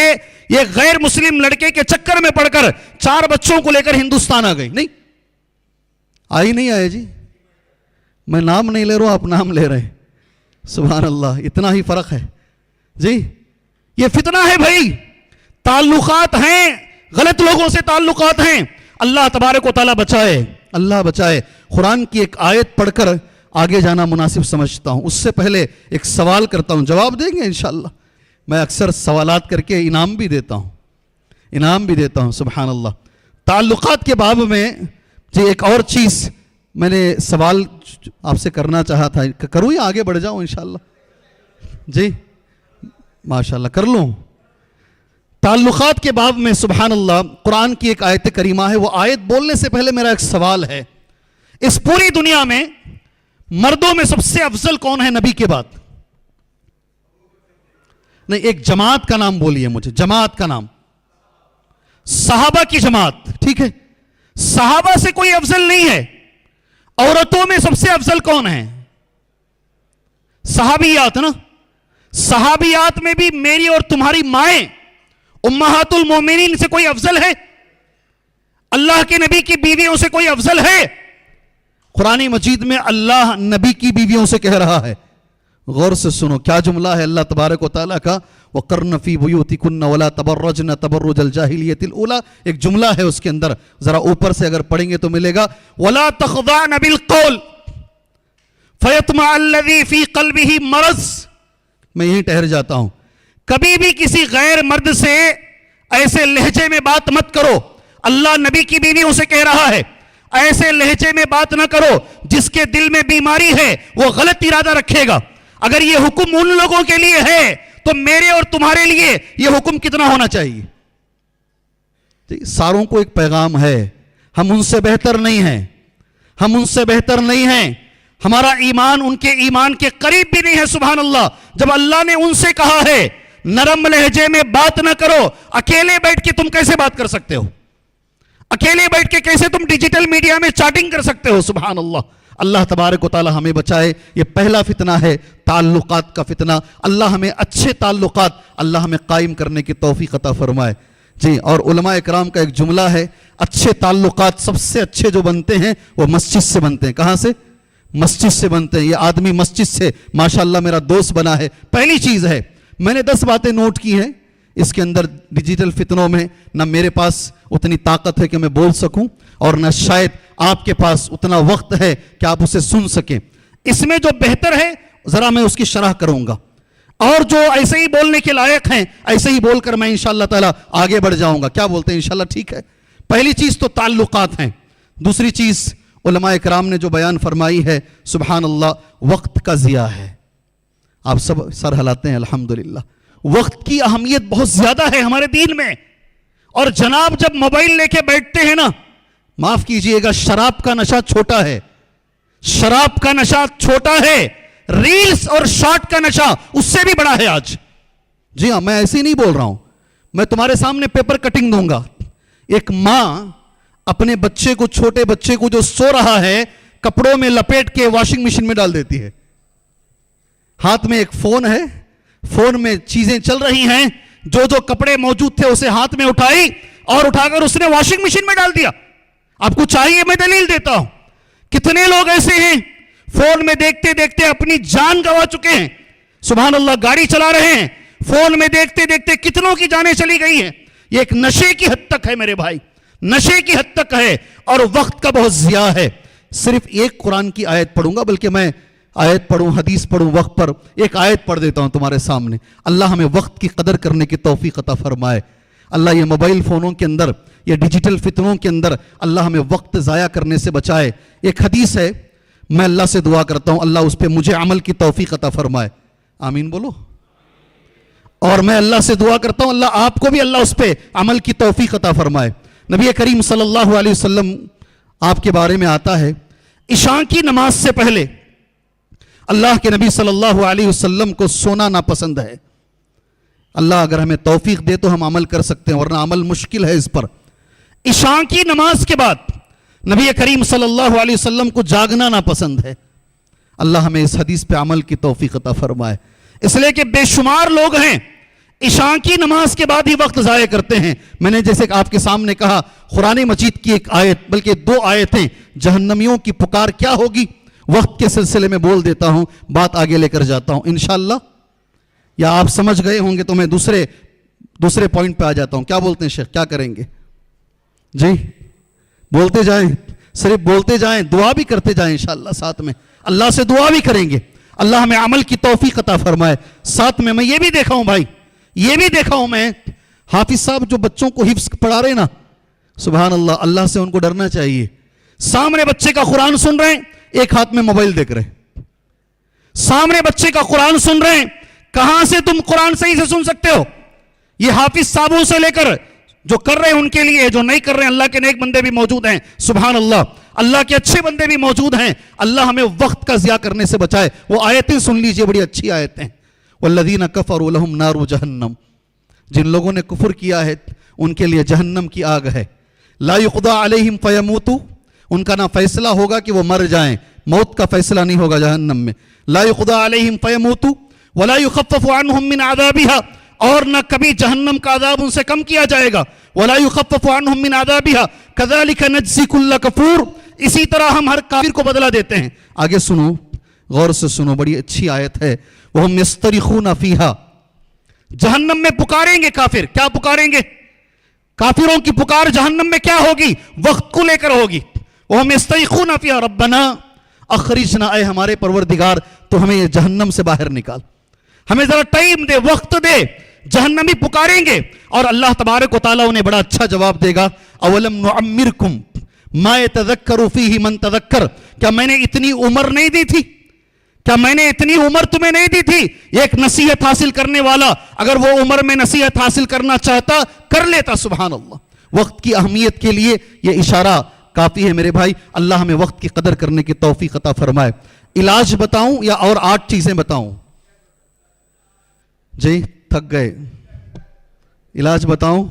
Speaker 2: یہ غیر مسلم لڑکے کے چکر میں پڑ کر 4 بچوں کو لے کر ہندوستان آ گئی.
Speaker 1: نہیں آئے جی. میں نام نہیں لے رہا ہوں، آپ نام لے رہے ہیں. سبحان اللہ. اتنا ہی فرق ہے جی.
Speaker 2: یہ فتنہ ہے بھائی. تعلقات ہیں، غلط لوگوں سے تعلقات ہیں. اللہ تبارک و تعالیٰ بچائے،
Speaker 1: اللہ بچائے. قرآن کی ایک آیت پڑھ کر آگے جانا مناسب سمجھتا ہوں. اس سے پہلے ایک سوال کرتا ہوں، جواب دیں گے انشاءاللہ. میں اکثر سوالات کر کے انعام بھی دیتا ہوں. سبحان اللہ. تعلقات کے باب میں جی ایک اور چیز میں نے سوال آپ سے کرنا چاہا تھا، کروں یا آگے بڑھ جاؤں انشاءاللہ؟ جی ماشاءاللہ کر لوں. تعلقات کے باب میں سبحان اللہ قرآن کی ایک آیت کریمہ ہے. وہ آیت بولنے سے پہلے میرا ایک سوال ہے.
Speaker 2: اس پوری دنیا میں مردوں میں سب سے افضل کون ہے نبی کے بعد؟
Speaker 1: نہیں، ایک جماعت کا نام بولیے مجھے، جماعت کا نام.
Speaker 2: صحابہ کی جماعت. ٹھیک ہے، صحابہ سے کوئی افضل نہیں ہے. عورتوں میں سب سے افضل کون ہے؟ صحابیات نا. صحابیات میں بھی میری اور تمہاری مائیں امہات المومنین سے کوئی افضل ہے؟ اللہ کے نبی کی بیویوں سے کوئی افضل ہے؟
Speaker 1: قرآن مجید میں اللہ نبی کی بیویوں سے کہہ رہا ہے. غور سے سنو کیا جملہ ہے اللہ تبارک و تعالیٰ کا. وَقَرْنَ فِي بُيُوتِكُنَّ وَلَا تَبَرَّجْنَ تَبَرُّجَ الْجَاهِلِيَّةِ الْأُولَى. ایک جملہ ہے اس کے اندر، ذرا اوپر سے اگر پڑھیں گے تو ملے گا
Speaker 2: وَلَا تَخْضَعْنَ بِالْقَوْلِ فَيَطْمَعَ الَّذِي فِي قَلْبِهِ مَرَضٌ.
Speaker 1: میں یہیں ٹھہر جاتا ہوں.
Speaker 2: کبھی بھی کسی غیر مرد سے ایسے لہجے میں بات مت کرو. اللہ نبی کی بیویوں سے کہہ رہا ہے ایسے لہجے میں بات نہ کرو. جس کے دل میں بیماری ہے وہ غلط ارادہ رکھے گا. اگر یہ حکم ان لوگوں کے لیے ہے تو میرے اور تمہارے لیے یہ حکم کتنا ہونا چاہیے؟
Speaker 1: ساروں کو ایک پیغام ہے، ہم ان سے بہتر نہیں ہیں، ہم ان سے بہتر نہیں ہیں.
Speaker 2: ہمارا ایمان ان کے ایمان کے قریب بھی نہیں ہے. سبحان اللہ. جب اللہ نے ان سے کہا ہے نرم لہجے میں بات نہ کرو, اکیلے بیٹھ کے تم کیسے بات کر سکتے ہو؟ اکیلے بیٹھ کے کیسے تم ڈیجیٹل میڈیا میں چیٹنگ کر سکتے ہو؟ سبحان اللہ. اللہ تبارک و تعالی ہمیں بچائے. یہ پہلا فتنہ ہے تعلقات کا فتنہ. اللہ ہمیں اچھے تعلقات اللہ ہمیں قائم کرنے کی توفیق عطا فرمائے. جی, اور علماء اکرام کا ایک جملہ ہے, اچھے تعلقات سب سے اچھے جو بنتے ہیں وہ مسجد سے بنتے ہیں. کہاں سے؟ مسجد سے بنتے ہیں. یہ آدمی مسجد سے ماشاءاللہ میرا دوست بنا ہے. پہلی چیز ہے, میں نے 10 باتیں نوٹ کی ہیں. اس کے اندر ڈیجیٹل فتنوں میں نہ میرے پاس اتنی طاقت ہے کہ میں بول سکوں, اور نہ شاید آپ کے پاس اتنا وقت ہے کہ آپ اسے سن سکیں. اس میں جو بہتر ہے ذرا میں اس کی شرح کروں گا, اور جو ایسے ہی بولنے کے لائق ہیں ایسے ہی بول کر میں انشاءاللہ تعالی آگے بڑھ جاؤں گا. کیا بولتے ہیں؟ انشاءاللہ ٹھیک ہے. پہلی چیز تو تعلقات ہیں. دوسری چیز علماء اکرام نے جو بیان فرمائی ہے, سبحان اللہ, وقت کا ضیاع ہے. آپ سب سر ہلاتے ہیں الحمدللہ. وقت کی اہمیت بہت زیادہ ہے ہمارے دین میں. اور جناب جب موبائل لے کے بیٹھتے ہیں نا, معاف کیجئے گا, شراب کا نشہ چھوٹا ہے. شراب کا نشہ چھوٹا ہے, ریلز اور شارٹ کا نشہ اس سے بھی بڑا ہے آج. جی ہاں, میں ایسے ہی نہیں بول رہا ہوں, میں تمہارے سامنے پیپر کٹنگ دوں گا. ایک ماں اپنے بچے کو, چھوٹے بچے کو جو سو رہا ہے, کپڑوں میں لپیٹ کے واشنگ مشین میں ڈال دیتی ہے. ہاتھ میں ایک فون ہے, فون میں چیزیں چل رہی ہیں, جو کپڑے موجود تھے اسے ہاتھ میں اٹھائی اور اٹھا کر اس نے واشنگ مشین میں ڈال دیا. آپ کو چاہیے میں دلیل دیتا ہوں. کتنے لوگ ایسے ہیں فون میں دیکھتے دیکھتے اپنی جان گوا چکے ہیں. سبحان اللہ, گاڑی چلا رہے ہیں, فون میں دیکھتے دیکھتے کتنوں کی جانیں چلی گئی ہیں. یہ ایک نشے کی حد تک ہے میرے بھائی, نشے کی حد تک ہے, اور وقت کا بہت ضیاع ہے. صرف ایک قرآن کی آیت پڑھوں گا, بلکہ میں آیت پڑھوں, حدیث پڑھوں, وقت پر ایک آیت پڑھ دیتا ہوں تمہارے سامنے. اللہ ہمیں وقت کی قدر کرنے کی توفیق عطا فرمائے. اللہ یہ موبائل فونوں کے اندر, یہ ڈیجیٹل فتنوں کے اندر اللہ ہمیں وقت ضائع کرنے سے بچائے. ایک حدیث ہے, میں اللہ سے دعا کرتا ہوں اللہ اس پہ مجھے عمل کی توفیق عطا فرمائے. آمین بولو. اور میں اللہ سے دعا کرتا ہوں اللہ آپ کو بھی اللہ اس پہ عمل کی توفیق عطا فرمائے. نبی کریم صلی اللہ علیہ وسلم آپ کے بارے میں آتا ہے, عشاء کی نماز سے پہلے اللہ کے نبی صلی اللہ علیہ وسلم کو سونا ناپسند ہے. اللہ اگر ہمیں توفیق دے تو ہم عمل کر سکتے ہیں, ورنہ عمل مشکل ہے اس پر. عشاء کی نماز کے بعد نبی کریم صلی اللہ علیہ وسلم کو جاگنا ناپسند ہے. اللہ ہمیں اس حدیث پہ عمل کی توفیق عطا فرمائے. اس لیے کہ بے شمار لوگ ہیں عشاء کی نماز کے بعد ہی وقت ضائع کرتے ہیں. میں نے جیسے کہ آپ کے سامنے کہا, قرآن مجید کی ایک آیت, بلکہ 2 آیتیں, جہنمیوں کی پکار کیا ہوگی, وقت کے سلسلے میں بول دیتا ہوں, بات آگے لے کر جاتا ہوں انشاءاللہ. یا آپ سمجھ گئے ہوں گے تو میں دوسرے پوائنٹ پہ آ جاتا ہوں. کیا بولتے ہیں شیخ, کیا کریں گے؟ جی بولتے جائیں, صرف بولتے جائیں, دعا بھی کرتے جائیں انشاءاللہ. ساتھ میں اللہ سے دعا بھی کریں گے, اللہ ہمیں عمل کی توفیق عطا فرمائے. ساتھ میں یہ بھی دیکھا ہوں بھائی, یہ بھی دیکھا ہوں میں, حافظ صاحب جو بچوں کو حفظ پڑھا رہے نا, سبحان اللہ, اللہ سے ان کو ڈرنا چاہیے. سامنے بچے کا قرآن سن رہے ہیں, ایک ہاتھ میں موبائل دیکھ رہے ہیں. سامنے بچے کا قرآن سن رہے ہیں, کہاں سے تم قرآن صحیح سے سن سکتے ہو؟ یہ حافظ صاحبوں سے لے کر جو کر رہے ہیں ان کے لیے, جو نہیں کر رہے ہیں اللہ کے نیک بندے بھی موجود ہیں. سبحان اللہ, اللہ کے اچھے بندے بھی موجود ہیں. اللہ ہمیں وقت کا ضیاع کرنے سے بچائے. وہ آیتیں سن لیجئے, بڑی اچھی آیتیں. والذین کفروا لہم نار جہنم, جن لوگوں نے کفر کیا ہے ان کے لیے جہنم کی آگ ہے. لا یقضی علیہم فیموتوا, ان کا نہ فیصلہ ہوگا کہ وہ مر جائیں, موت کا فیصلہ نہیں ہوگا جہنم میں. لا یقضی علیہم فیموتوا ولا یخفف عنہم من عذابها, اور نہ کبھی جہنم کا عذاب ان سے کم کیا جائے گا. ولا یخفف عنہم من عذابها کذالک نجزی کل کفور, اسی طرح ہم ہر کافر کو بدلہ دیتے ہیں. آگے سنو, غور سے سنو, بڑی اچھی آیت ہے. وہم یسترخون فیہا, جہنم میں پکاریں گے کافر. کیا پکاریں گے؟ کافروں کی پکار جہنم میں کیا ہوگی؟ وقت کو لے کر ہوگی. وہم یسترخون فیہا ربنا اخرجنا, اے ہمارے پروردگار تو ہمیں یہ جہنم سے باہر نکال, ہمیں ذرا ٹائم دے, وقت دے. جہنمی پکاریں گے اور اللہ تبارک و تعالیٰ انہیں بڑا اچھا جواب دے گا. اولم نعمرکم ما یتذکر فیہ من تذکر, کیا میں نے اتنی عمر نہیں دی تھی؟ کیا میں نے اتنی عمر تمہیں نہیں دی تھی؟ ایک نصیحت حاصل کرنے والا اگر وہ عمر میں نصیحت حاصل کرنا چاہتا کر لیتا. سبحان اللہ. وقت کی اہمیت کے لیے یہ اشارہ کافی ہے میرے بھائی. اللہ ہمیں وقت کی قدر کرنے کی توفیق عطا فرمائے.
Speaker 1: علاج بتاؤں یا اور 8 چیزیں بتاؤں؟ جی تھک گئے. علاج بتاؤں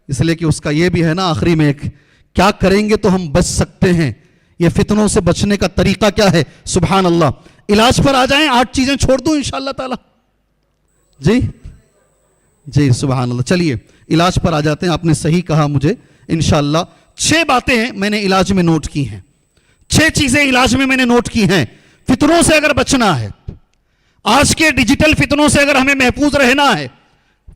Speaker 1: اس لیے کہ اس کا یہ بھی ہے نا آخری میں ایک کیا کریں گے تو ہم بچ سکتے ہیں, یہ فتنوں سے بچنے کا طریقہ کیا ہے. سبحان اللہ. علاج پر آ جائیں, 8 چیزیں چھوڑ دوں انشاءاللہ تعالی. جی سبحان اللہ. چلیے علاج پر آ جاتے ہیں. آپ نے صحیح کہا مجھے. انشاءاللہ 6 باتیں میں نے علاج میں نوٹ کی ہیں, 6 چیزیں علاج میں نے نوٹ کی ہیں. فتنوں سے اگر بچنا ہے, آج کے ڈیجیٹل فتنوں سے اگر ہمیں محفوظ رہنا ہے,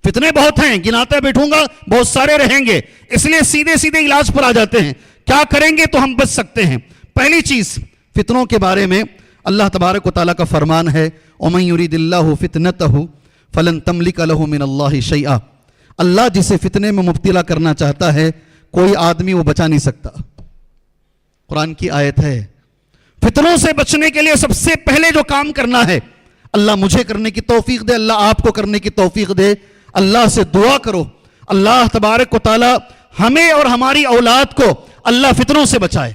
Speaker 1: فتنے بہت ہیں, گناتے بیٹھوں گا بہت سارے رہیں گے, اس لیے سیدھے علاج پر آ جاتے ہیں. کیا کریں گے تو ہم بچ سکتے ہیں؟ پہلی چیز, فتنوں کے بارے میں اللہ تبارک و تعالیٰ کا فرمان ہے, وَمَن يُرِدِ اللَّهُ فِتْنَتَهُ فَلَن تَمْلِكَ لَهُ مِنَ اللَّهِ شَيْئًا. اللہ جسے فتنے میں مبتلا کرنا چاہتا ہے کوئی آدمی وہ بچا نہیں سکتا. قرآن کی آیت ہے. فتنوں سے بچنے کے لیے سب سے پہلے جو کام کرنا ہے, اللہ مجھے کرنے کی توفیق دے, اللہ آپ کو کرنے کی توفیق دے. اللہ سے دعا کرو اللہ تبارک و تعالی ہمیں اور ہماری اولاد کو اللہ فتنوں سے بچائے.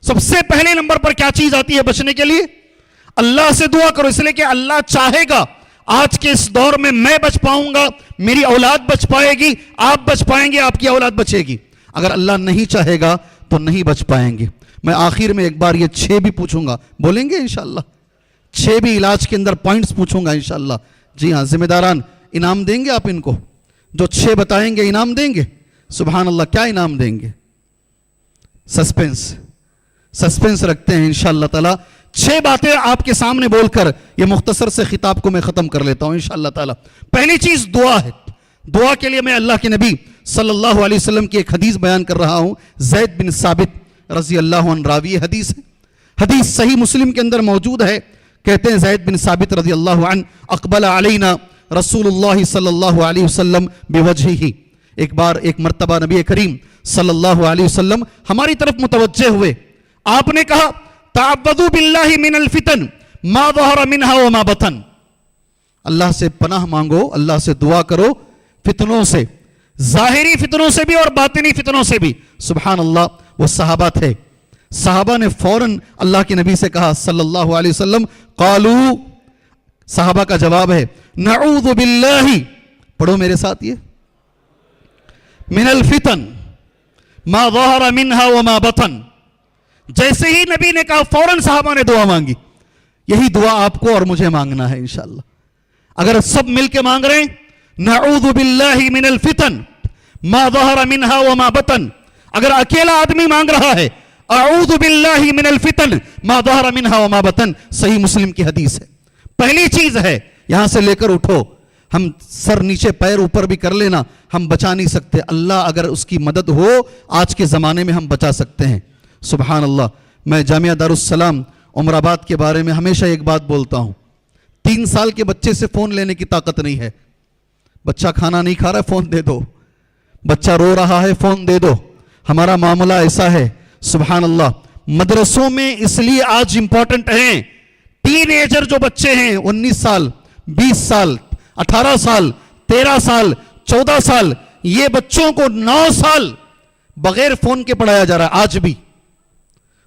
Speaker 1: سب سے پہلے نمبر پر کیا چیز آتی ہے بچنے کے لیے؟ اللہ سے دعا کرو, اس لیے کہ اللہ چاہے گا آج کے اس دور میں میں بچ پاؤں گا, میری اولاد بچ پائے گی, آپ بچ پائیں گے, آپ کی اولاد بچے گی. اگر اللہ نہیں چاہے گا تو نہیں بچ پائیں گے. میں آخر میں ایک بار یہ 6 بھی پوچھوں گا, بولیں گے انشاءاللہ؟ 6 بھی علاج کے اندر پوائنٹس پوچھوں گا انشاءاللہ. جی ہاں, ذمہ داران انعام دیں گے آپ ان کو, جو 6 بتائیں گے انعام دیں گے. سبحان اللہ. کیا انعام دیں گے؟ سسپینس رکھتے ہیں انشاءاللہ تعالی. 6 باتیں آپ کے سامنے بول کر یہ مختصر سے خطاب کو میں ختم کر لیتا ہوں انشاءاللہ تعالی. پہلی چیز دعا ہے. دعا کے لیے میں اللہ کے نبی صلی اللہ علیہ وسلم کی ایک حدیث بیان کر رہا ہوں. زید بن ثابت رضی اللہ عنہ راوی حدیث ہے. حدیث صحیح مسلم کے اندر موجود ہے. کہتے ہیں زید بن ثابت رضی اللہ عنہ, اقبل علینا رسول اللہ صلی اللہ علیہ وسلم بوجہہ. ایک مرتبہ نبی کریم صلی اللہ علیہ وسلم ہماری طرف متوجہ ہوئے. آپ نے کہا تعوذوا باللہ من الفتن ما ظہر منہا وما بطن. اللہ سے پناہ مانگو, اللہ سے دعا کرو فتنوں سے, ظاہری فتنوں سے بھی اور باطنی فتنوں سے بھی. سبحان اللہ. وہ صحابہ تھے, صحابہ نے فوراً اللہ کے نبی سے کہا صلی اللہ علیہ وسلم, قالو, صحابہ کا جواب ہے نعوذ باللہ, پڑھو میرے ساتھ یہ, من الفتن ما ظہر منہا وما بطن. جیسے ہی نبی نے کہا فوراً صحابہ نے دعا مانگی. یہی دعا آپ کو اور مجھے مانگنا ہے انشاءاللہ. اگر سب مل کے مانگ رہے ہیں نعوذ باللہ من الفتن ما ظہر منہا وما بطن, اگر اکیلا آدمی مانگ رہا ہے اعوذ باللہ من الفتن ما ظہر منہا وما بطن, صحیح مسلم کی حدیث ہے. پہلی چیز ہے, یہاں سے لے کر اٹھو, ہم سر نیچے پیر اوپر بھی کر لینا ہم بچا نہیں سکتے. اللہ اگر اس کی مدد ہو آج کے زمانے میں ہم بچا سکتے ہیں. سبحان اللہ. میں جامعہ دارالسلام عمر آباد کے بارے میں ہمیشہ ایک بات بولتا ہوں, 3 سال کے بچے سے فون لینے کی طاقت نہیں ہے. بچہ کھانا نہیں کھا رہا ہے, فون دے دو. بچہ رو رہا ہے, فون دے دو. ہمارا معاملہ ایسا ہے. سبحان اللہ. مدرسوں میں اس لیے آج امپورٹنٹ ہیں, ٹین ایجر جو بچے ہیں 19 سال 20 سال 18 سال 13 سال 14 سال, یہ بچوں کو 9 سال بغیر فون کے پڑھایا جا رہا ہے. آج بھی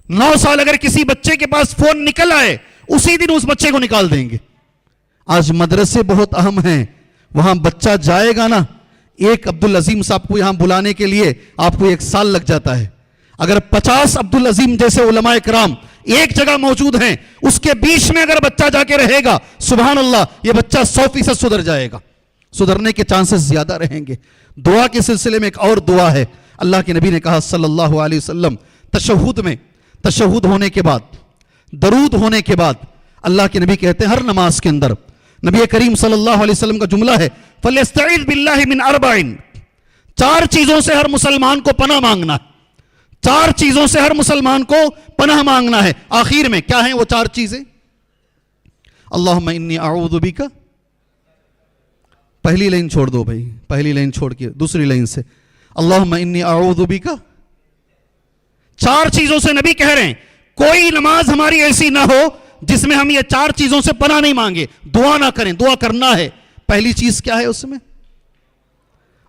Speaker 1: 9 سال اگر کسی بچے کے پاس فون نکل آئے اسی دن اس بچے کو نکال دیں گے. آج مدرسے بہت اہم ہیں, وہاں بچہ جائے گا نا, ایک عبدالعظیم صاحب کو یہاں بلانے کے لیے آپ کو 1 سال لگ جاتا ہے. اگر 50 عبدالعظیم جیسے علماء کرام ایک جگہ موجود ہیں, اس کے بیچ میں اگر بچہ جا کے رہے گا, سبحان اللہ, یہ بچہ 100% سدھر جائے گا. سدھرنے کے چانسز زیادہ رہیں گے. دعا کے سلسلے میں ایک اور دعا ہے. اللہ کے نبی نے کہا صلی اللہ علیہ وسلم, تشہد میں, تشہد ہونے کے بعد, درود ہونے کے بعد, اللہ کے نبی کہتے ہیں ہر نماز کے اندر, نبی کریم صلی اللہ علیہ وسلم کا جملہ ہے فَلْيَسْتَعِذْ بِاللَّهِ مِنْ أَرْبَعٍ. 4 چیزوں سے ہر مسلمان کو پناہ مانگنا ہے. 4 چیزوں سے ہر مسلمان کو پناہ مانگنا ہے. آخر میں کیا ہیں وہ 4 چیزیں؟ اللہم انی اعوذ بک, پہلی لائن چھوڑ دو بھائی, پہلی لائن چھوڑ کے دوسری لائن سے, اللہم انی اعوذ بک. 4 چیزوں سے نبی کہہ رہے ہیں کوئی نماز ہماری ایسی نہ ہو جس میں ہم یہ 4 چیزوں سے پناہ نہیں مانگے, دعا نہ کریں. دعا کرنا ہے. پہلی چیز کیا ہے اس میں؟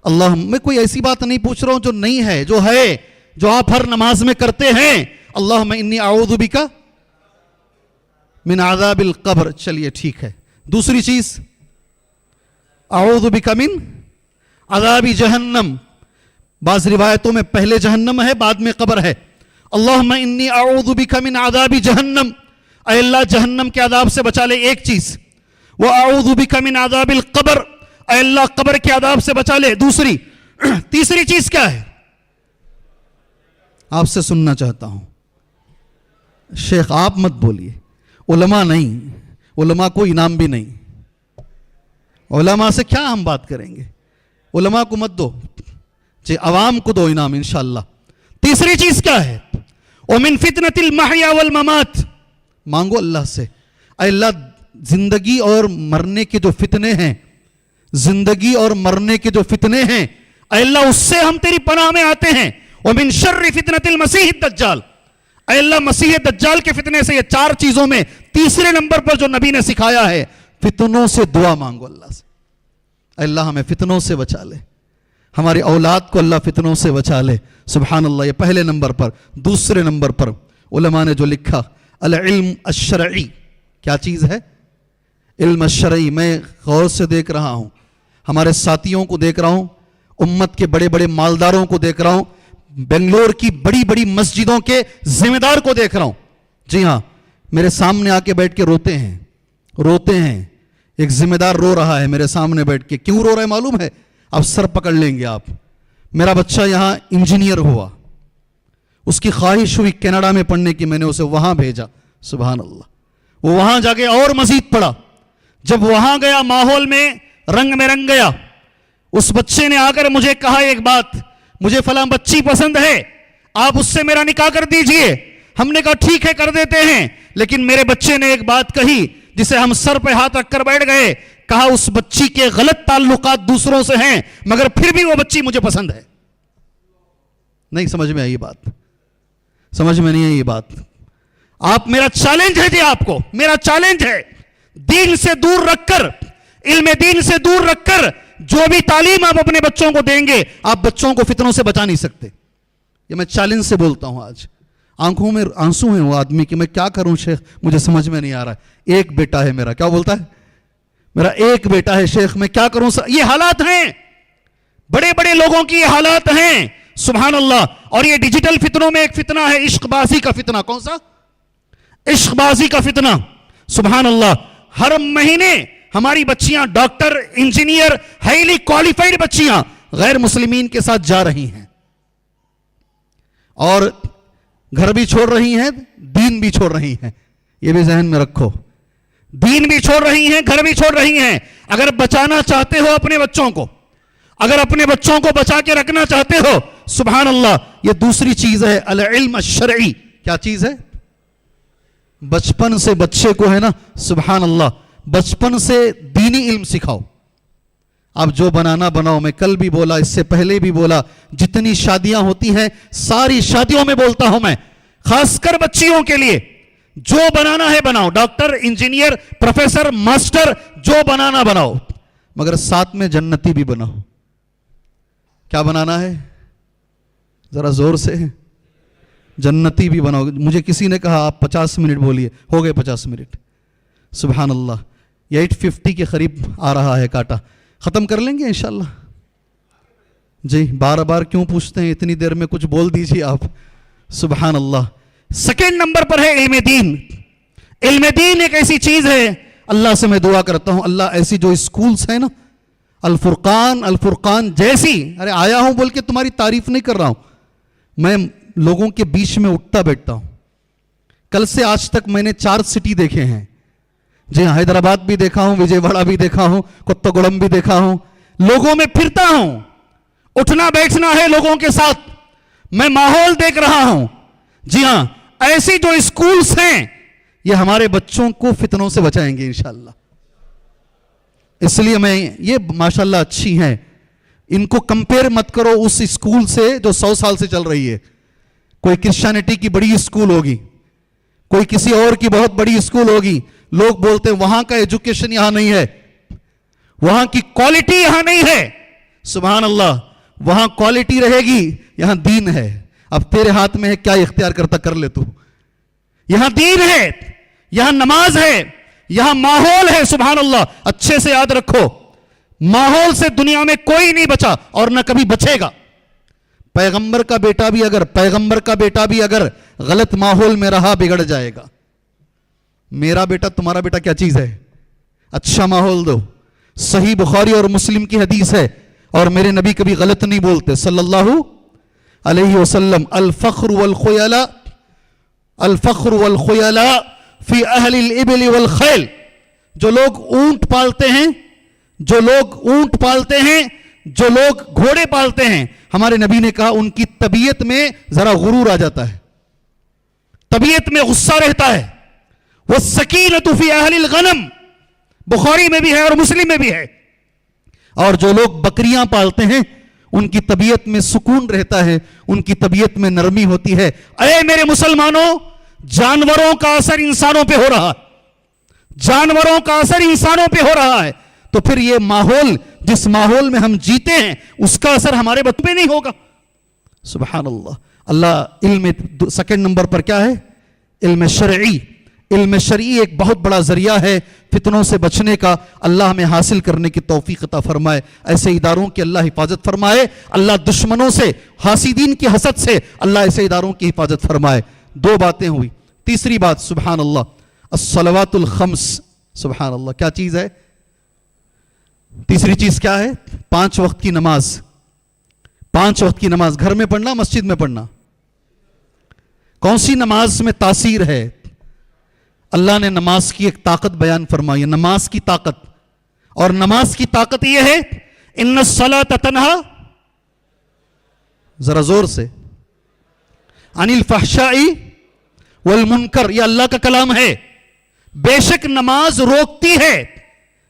Speaker 1: اللہ, میں کوئی ایسی بات نہیں پوچھ رہا ہوں جو نہیں ہے, جو ہے, جو آپ ہر نماز میں کرتے ہیں. اللہم انی اعوذ بک من عذاب القبر. چلیے ٹھیک ہے. دوسری چیز اعوذ بک من عذاب جہنم. بعض روایتوں میں پہلے جہنم ہے بعد میں قبر ہے. اللہم انی اعوذ بک من عذاب جہنم. اے اللہ جہنم کے عذاب سے بچا لے. ایک چیز. واعوذ بک من عذاب القبر. اے اللہ قبر کے عذاب سے بچا لے. دوسری. تیسری چیز کیا ہے؟ آپ سے سننا چاہتا ہوں. شیخ آپ مت بولیے. علماء نہیں, علماء کو انعام بھی نہیں. علماء سے کیا ہم بات کریں گے؟ علماء کو مت دو جی, عوام کو دو انعام انشاءاللہ. تیسری چیز کیا ہے؟ ومن فتنة المحیا والممات. مانگو اللہ سے. اے اللہ زندگی اور مرنے کے جو فتنے ہیں, زندگی اور مرنے کے جو فتنے ہیں, اے اللہ اس سے ہم تیری پناہ میں آتے ہیں. ومن شر فتنة المسیح الدجال. اے اللہ مسیح دجال کے فتنے سے. یہ چار چیزوں میں تیسرے نمبر پر جو نبی نے سکھایا ہے, فتنوں سے دعا مانگو اللہ سے. اے اللہ ہمیں فتنوں سے بچا لے, ہماری اولاد کو اللہ فتنوں سے بچا لے. سبحان اللہ. یہ پہلے نمبر پر. دوسرے نمبر پر علماء نے جو لکھا, العلم الشرعی. کیا چیز ہے؟ علم الشرعی. میں غور سے دیکھ رہا ہوں, ہمارے ساتھیوں کو دیکھ رہا ہوں, امت کے بڑے بڑے مالداروں کو دیکھ رہا ہوں, بنگلور کی بڑی بڑی مسجدوں کے ذمہ دار کو دیکھ رہا ہوں. جی ہاں, میرے سامنے آ کے بیٹھ کے روتے ہیں, روتے ہیں. ایک ذمہ دار رو رہا ہے میرے سامنے بیٹھ کے. کیوں رو رہا ہے معلوم ہے؟ اب سر پکڑ لیں گے آپ. میرا بچہ یہاں انجینئر ہوا, اس کی خواہش ہوئی کینیڈا میں پڑھنے کی, میں نے اسے وہاں بھیجا. سبحان اللہ. وہ وہاں جا کے اور مزید پڑھا. جب وہاں گیا ماحول میں رنگ میں رنگ گیا. اس بچے نے آ کر مجھے کہا ایک بات, مجھے فلاں بچی پسند ہے, آپ اس سے میرا نکاح کر دیجئے. ہم نے کہا ٹھیک ہے کر دیتے ہیں. لیکن میرے بچے نے ایک بات کہی جسے ہم سر پہ ہاتھ رکھ کر بیٹھ گئے. کہا اس بچی کے غلط تعلقات دوسروں سے ہیں مگر پھر بھی وہ بچی مجھے پسند ہے. نہیں سمجھ میں آئی بات؟ سمجھ میں نہیں آئی یہ بات؟ آپ, میرا چیلنج ہے جی آپ کو, میرا چیلنج ہے. دین سے دور رکھ کر, علم دین سے دور رکھ کر جو بھی تعلیم آپ اپنے بچوں کو دیں گے, آپ بچوں کو فتنوں سے بچا نہیں سکتے. یہ میں چیلنج سے بولتا ہوں. آج آنکھوں میں آنسو ہیں وہ آدمی کہ میں کیا کروں شیخ, مجھے سمجھ میں نہیں آ رہا ہے. ایک بیٹا ہے میرا, کیا بولتا ہے, میرا ایک بیٹا ہے شیخ, میں کیا کروں. یہ حالات ہیں, بڑے بڑے لوگوں کی یہ حالات ہیں. سبحان اللہ. اور یہ ڈیجیٹل فتنوں میں ایک فتنہ ہے, عشق بازی کا فتنہ. کون سا؟ عشق بازی کا فتنہ. سبحان اللہ. ہر مہینے ہماری بچیاں ڈاکٹر, انجینئر, ہائیلی کوالیفائڈ بچیاں غیر مسلمین کے ساتھ جا رہی ہیں, اور گھر بھی چھوڑ رہی ہیں, دین بھی چھوڑ رہی ہیں. یہ بھی ذہن میں رکھو, دین بھی چھوڑ رہی ہیں, گھر بھی چھوڑ رہی ہیں. اگر بچانا چاہتے ہو اپنے بچوں کو, اگر اپنے بچوں کو بچا کے رکھنا چاہتے ہو, سبحان اللہ, یہ دوسری چیز ہے العلم الشرعی. کیا چیز ہے؟ بچپن سے بچے کو ہے نا, سبحان اللہ, بچپن سے دینی علم سکھاؤ. آپ جو بنانا بناؤ. میں کل بھی بولا, اس سے پہلے بھی بولا, جتنی شادیاں ہوتی ہیں ساری شادیوں میں بولتا ہوں میں, خاص کر بچیوں کے لیے, جو بنانا ہے بناؤ. ڈاکٹر, انجینئر, پروفیسر, ماسٹر, جو بنانا بناؤ, مگر ساتھ میں جنتی بھی بناؤ. کیا بنانا ہے؟ ذرا زور سے. جنتی بھی بناؤ. مجھے کسی نے کہا آپ 50 منٹ بولیے, ہو گئے 50 منٹ. سبحان اللہ. یہ 850 کے قریب آ رہا ہے کاٹا. ختم کر لیں گے انشاءاللہ. جی بار بار کیوں پوچھتے ہیں, اتنی دیر میں کچھ بول دیجیے آپ. سبحان اللہ.
Speaker 2: سیکنڈ نمبر پر ہے علم دین. علم دین ایک ایسی چیز ہے,
Speaker 1: اللہ سے میں دعا کرتا ہوں, اللہ ایسی جو اسکولز ہیں نا, الفرقان جیسی, ارے آیا ہوں بول کے تمہاری تعریف نہیں کر رہا ہوں, میں لوگوں کے بیچ میں اٹھتا بیٹھتا ہوں. کل سے آج تک میں نے 4 سٹی دیکھے ہیں. جی ہاں, حیدرآباد بھی دیکھا ہوں, وجے واڑہ بھی دیکھا ہوں, کوتگوڑم بھی دیکھا ہوں.
Speaker 2: لوگوں میں پھرتا ہوں, اٹھنا بیٹھنا ہے لوگوں کے ساتھ, میں ماحول دیکھ رہا ہوں.
Speaker 1: جی ہاں,
Speaker 2: ایسی جو اسکولز ہیں
Speaker 1: یہ ہمارے بچوں کو فتنوں سے بچائیں گے انشاءاللہ. اس لیے میں, یہ ماشاءاللہ اچھی ہیں, ان کو کمپیئر مت کرو اس اسکول سے جو 100 سال سے چل رہی ہے. کوئی کرسچینٹی کی بڑی اسکول ہوگی, کوئی کسی اور کی بہت بڑی اسکول ہوگی. لوگ بولتے ہیں وہاں کا ایجوکیشن یہاں نہیں ہے, وہاں کی کوالٹی یہاں نہیں ہے. سبحان اللہ. وہاں کوالٹی رہے گی, یہاں دین ہے. اب تیرے ہاتھ میں ہے, کیا اختیار کرتا کر لے تو.
Speaker 2: یہاں دین ہے, یہاں نماز ہے, یہاں ماحول ہے. سبحان اللہ. اچھے سے یاد رکھو, ماحول سے دنیا میں کوئی نہیں بچا اور نہ کبھی بچے گا. پیغمبر کا بیٹا بھی اگر غلط ماحول میں رہا بگڑ جائے گا. میرا بیٹا تمہارا بیٹا کیا چیز ہے؟ اچھا ماحول دو. صحیح بخاری اور مسلم کی حدیث ہے, اور میرے نبی کبھی غلط نہیں بولتے صلی اللہ علیہ وسلم. الفخر والخیلاء فی اہل الابل والخیل. جو لوگ اونٹ پالتے ہیں, جو لوگ گھوڑے پالتے ہیں, ہمارے نبی نے کہا ان کی طبیعت میں ذرا غرور آ جاتا ہے, طبیعت میں غصہ رہتا ہے. والسکینۃ فی اہل الغنم, بخاری میں بھی ہے اور مسلم میں بھی ہے. اور جو لوگ بکریاں پالتے ہیں ان کی طبیعت میں سکون رہتا ہے, ان کی طبیعت میں نرمی ہوتی ہے. اے میرے مسلمانوں, جانوروں کا اثر انسانوں پہ ہو رہا ہے, جانوروں کا اثر انسانوں پہ ہو رہا ہے. تو پھر یہ ماحول, جس ماحول میں ہم جیتے ہیں, اس کا اثر ہمارے بچوں پہ نہیں ہوگا. سبحان اللہ. اللہ علم سیکنڈ نمبر پر کیا ہے؟ علم شرعی. علم شرعی ایک بہت بڑا ذریعہ ہے فتنوں سے بچنے کا. اللہ ہمیں حاصل کرنے کی توفیق عطا فرمائے. ایسے اداروں کی اللہ حفاظت فرمائے. اللہ دشمنوں سے, حاسدین کی حسد سے اللہ ایسے اداروں کی حفاظت فرمائے. 2 باتیں ہوئی. تیسری بات, سبحان اللہ, الصلوات الخمس. سبحان اللہ, کیا چیز ہے؟ تیسری چیز کیا ہے؟ 5 وقت کی نماز. 5 وقت کی نماز گھر میں پڑھنا, مسجد میں پڑھنا. کون سی نماز میں تاثیر ہے؟ اللہ نے نماز کی ایک طاقت بیان فرمائی, نماز کی طاقت. اور نماز کی طاقت یہ ہے, ان الصلاۃ تنہا, ذرا زور سے, عن الفحشاء والمنکر. یہ اللہ کا کلام ہے. بے شک نماز روکتی ہے,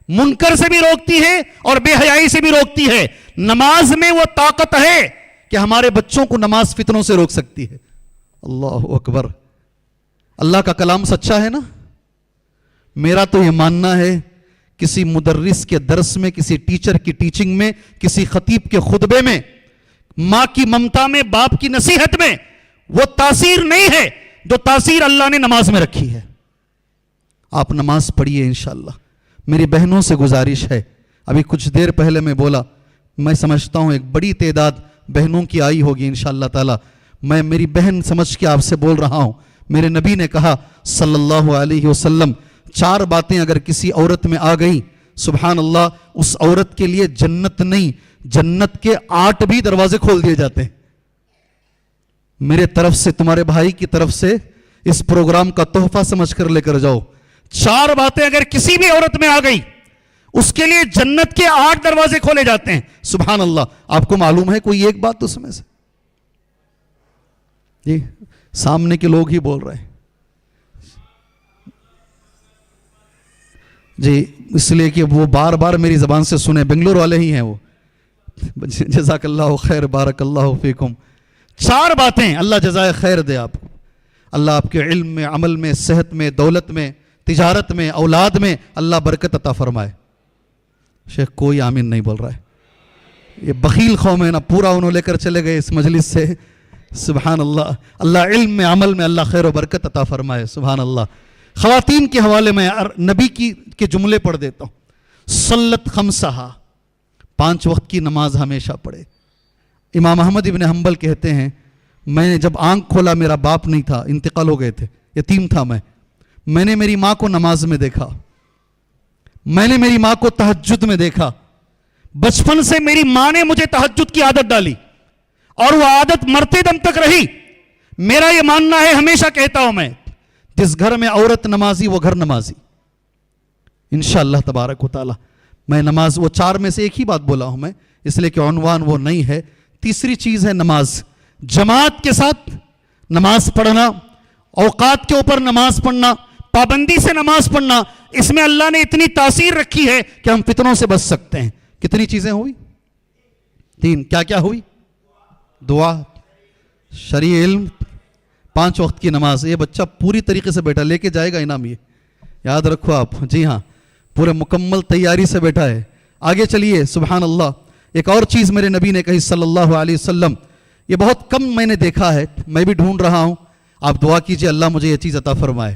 Speaker 2: منکر سے بھی روکتی ہے اور بے حیائی سے بھی روکتی ہے. نماز میں وہ طاقت ہے کہ ہمارے بچوں کو نماز فتنوں سے روک سکتی ہے. اللہ اکبر. اللہ کا کلام سچا ہے نا. میرا تو یہ ماننا ہے کسی مدرس کے درس میں, کسی ٹیچر کی ٹیچنگ میں, کسی خطیب کے خطبے میں, ماں کی ممتا میں, باپ کی نصیحت میں وہ تاثیر نہیں ہے جو تاثیر اللہ نے نماز میں رکھی ہے. آپ نماز پڑھیے انشاءاللہ. میری بہنوں سے گزارش ہے, ابھی کچھ دیر پہلے میں بولا, میں سمجھتا ہوں ایک بڑی تعداد بہنوں کی آئی ہوگی انشاءاللہ تعالی. میں میری بہن سمجھ کے آپ سے بول رہا ہوں. میرے نبی نے کہا صلی اللہ علیہ وسلم, 4 باتیں اگر کسی عورت میں آ گئیں, سبحان اللہ, اس عورت کے لیے جنت نہیں, جنت کے 8 بھی دروازے کھول دیے جاتے ہیں. میرے طرف سے, تمہارے بھائی کی طرف سے اس پروگرام کا تحفہ سمجھ کر لے کر جاؤ. 4 باتیں اگر کسی بھی عورت میں آ گئی, اس کے لیے جنت کے 8 دروازے کھولے جاتے ہیں. سبحان اللہ. آپ کو معلوم ہے کوئی ایک بات اس میں سے؟ جی سامنے کے لوگ ہی بول رہے ہیں جی, اس لیے کہ وہ بار بار میری زبان سے سنیں. بنگلور والے ہی ہیں وہ. جزاک اللہ خیر, بارک اللہ فیکم. 4 باتیں, اللہ جزائے خیر دے آپ کو. اللہ آپ کے علم میں, عمل میں, صحت میں, دولت میں, تجارت میں, اولاد میں اللہ برکت عطا فرمائے. شیخ کوئی آمین نہیں بول رہا ہے. یہ بخیل قوم ہے نا, پورا انہوں لے کر چلے گئے اس مجلس سے. سبحان اللہ. اللہ علم میں, عمل میں اللہ خیر و برکت عطا فرمائے. سبحان اللہ. خواتین کے حوالے میں نبی کے جملے پڑھ دیتا ہوں. صلت خمسہا, 5 وقت کی نماز ہمیشہ پڑھے. امام احمد ابن حنبل کہتے ہیں, میں نے جب آنکھ کھولا میرا باپ نہیں تھا, انتقال ہو گئے تھے, یتیم تھا میں نے میری ماں کو نماز میں دیکھا, میں نے میری ماں کو تہجد میں دیکھا. بچپن سے میری ماں نے مجھے تہجد کی عادت ڈالی اور وہ عادت مرتے دم تک رہی. میرا یہ ماننا ہے, ہمیشہ کہتا ہوں میں, جس گھر میں عورت نمازی وہ گھر نمازی انشاءاللہ تبارک و تعالی. میں نماز, وہ 4 میں سے ایک ہی بات بولا ہوں میں, اس لیے کہ عنوان وہ نہیں ہے. تیسری چیز ہے نماز. جماعت کے ساتھ نماز پڑھنا, اوقات کے اوپر نماز پڑھنا, پابندی سے نماز پڑھنا. اس میں اللہ نے اتنی تاثیر رکھی ہے کہ ہم فتنوں سے بچ سکتے ہیں. کتنی چیزیں ہوئی؟ 3. کیا کیا ہوئی؟ دعا, شرعی علم, 5 وقت کی نماز. یہ بچہ پوری طریقے سے بیٹھا, لے کے جائے گا انعام, یہ یاد رکھو آپ. جی ہاں, پورے مکمل تیاری سے بیٹھا ہے. آگے چلیے. سبحان اللہ. ایک اور چیز میرے نبی نے کہی صلی اللہ علیہ وسلم, یہ بہت کم میں نے دیکھا ہے, میں بھی ڈھونڈ رہا ہوں. آپ دعا کیجئے اللہ مجھے یہ چیز عطا فرمائے.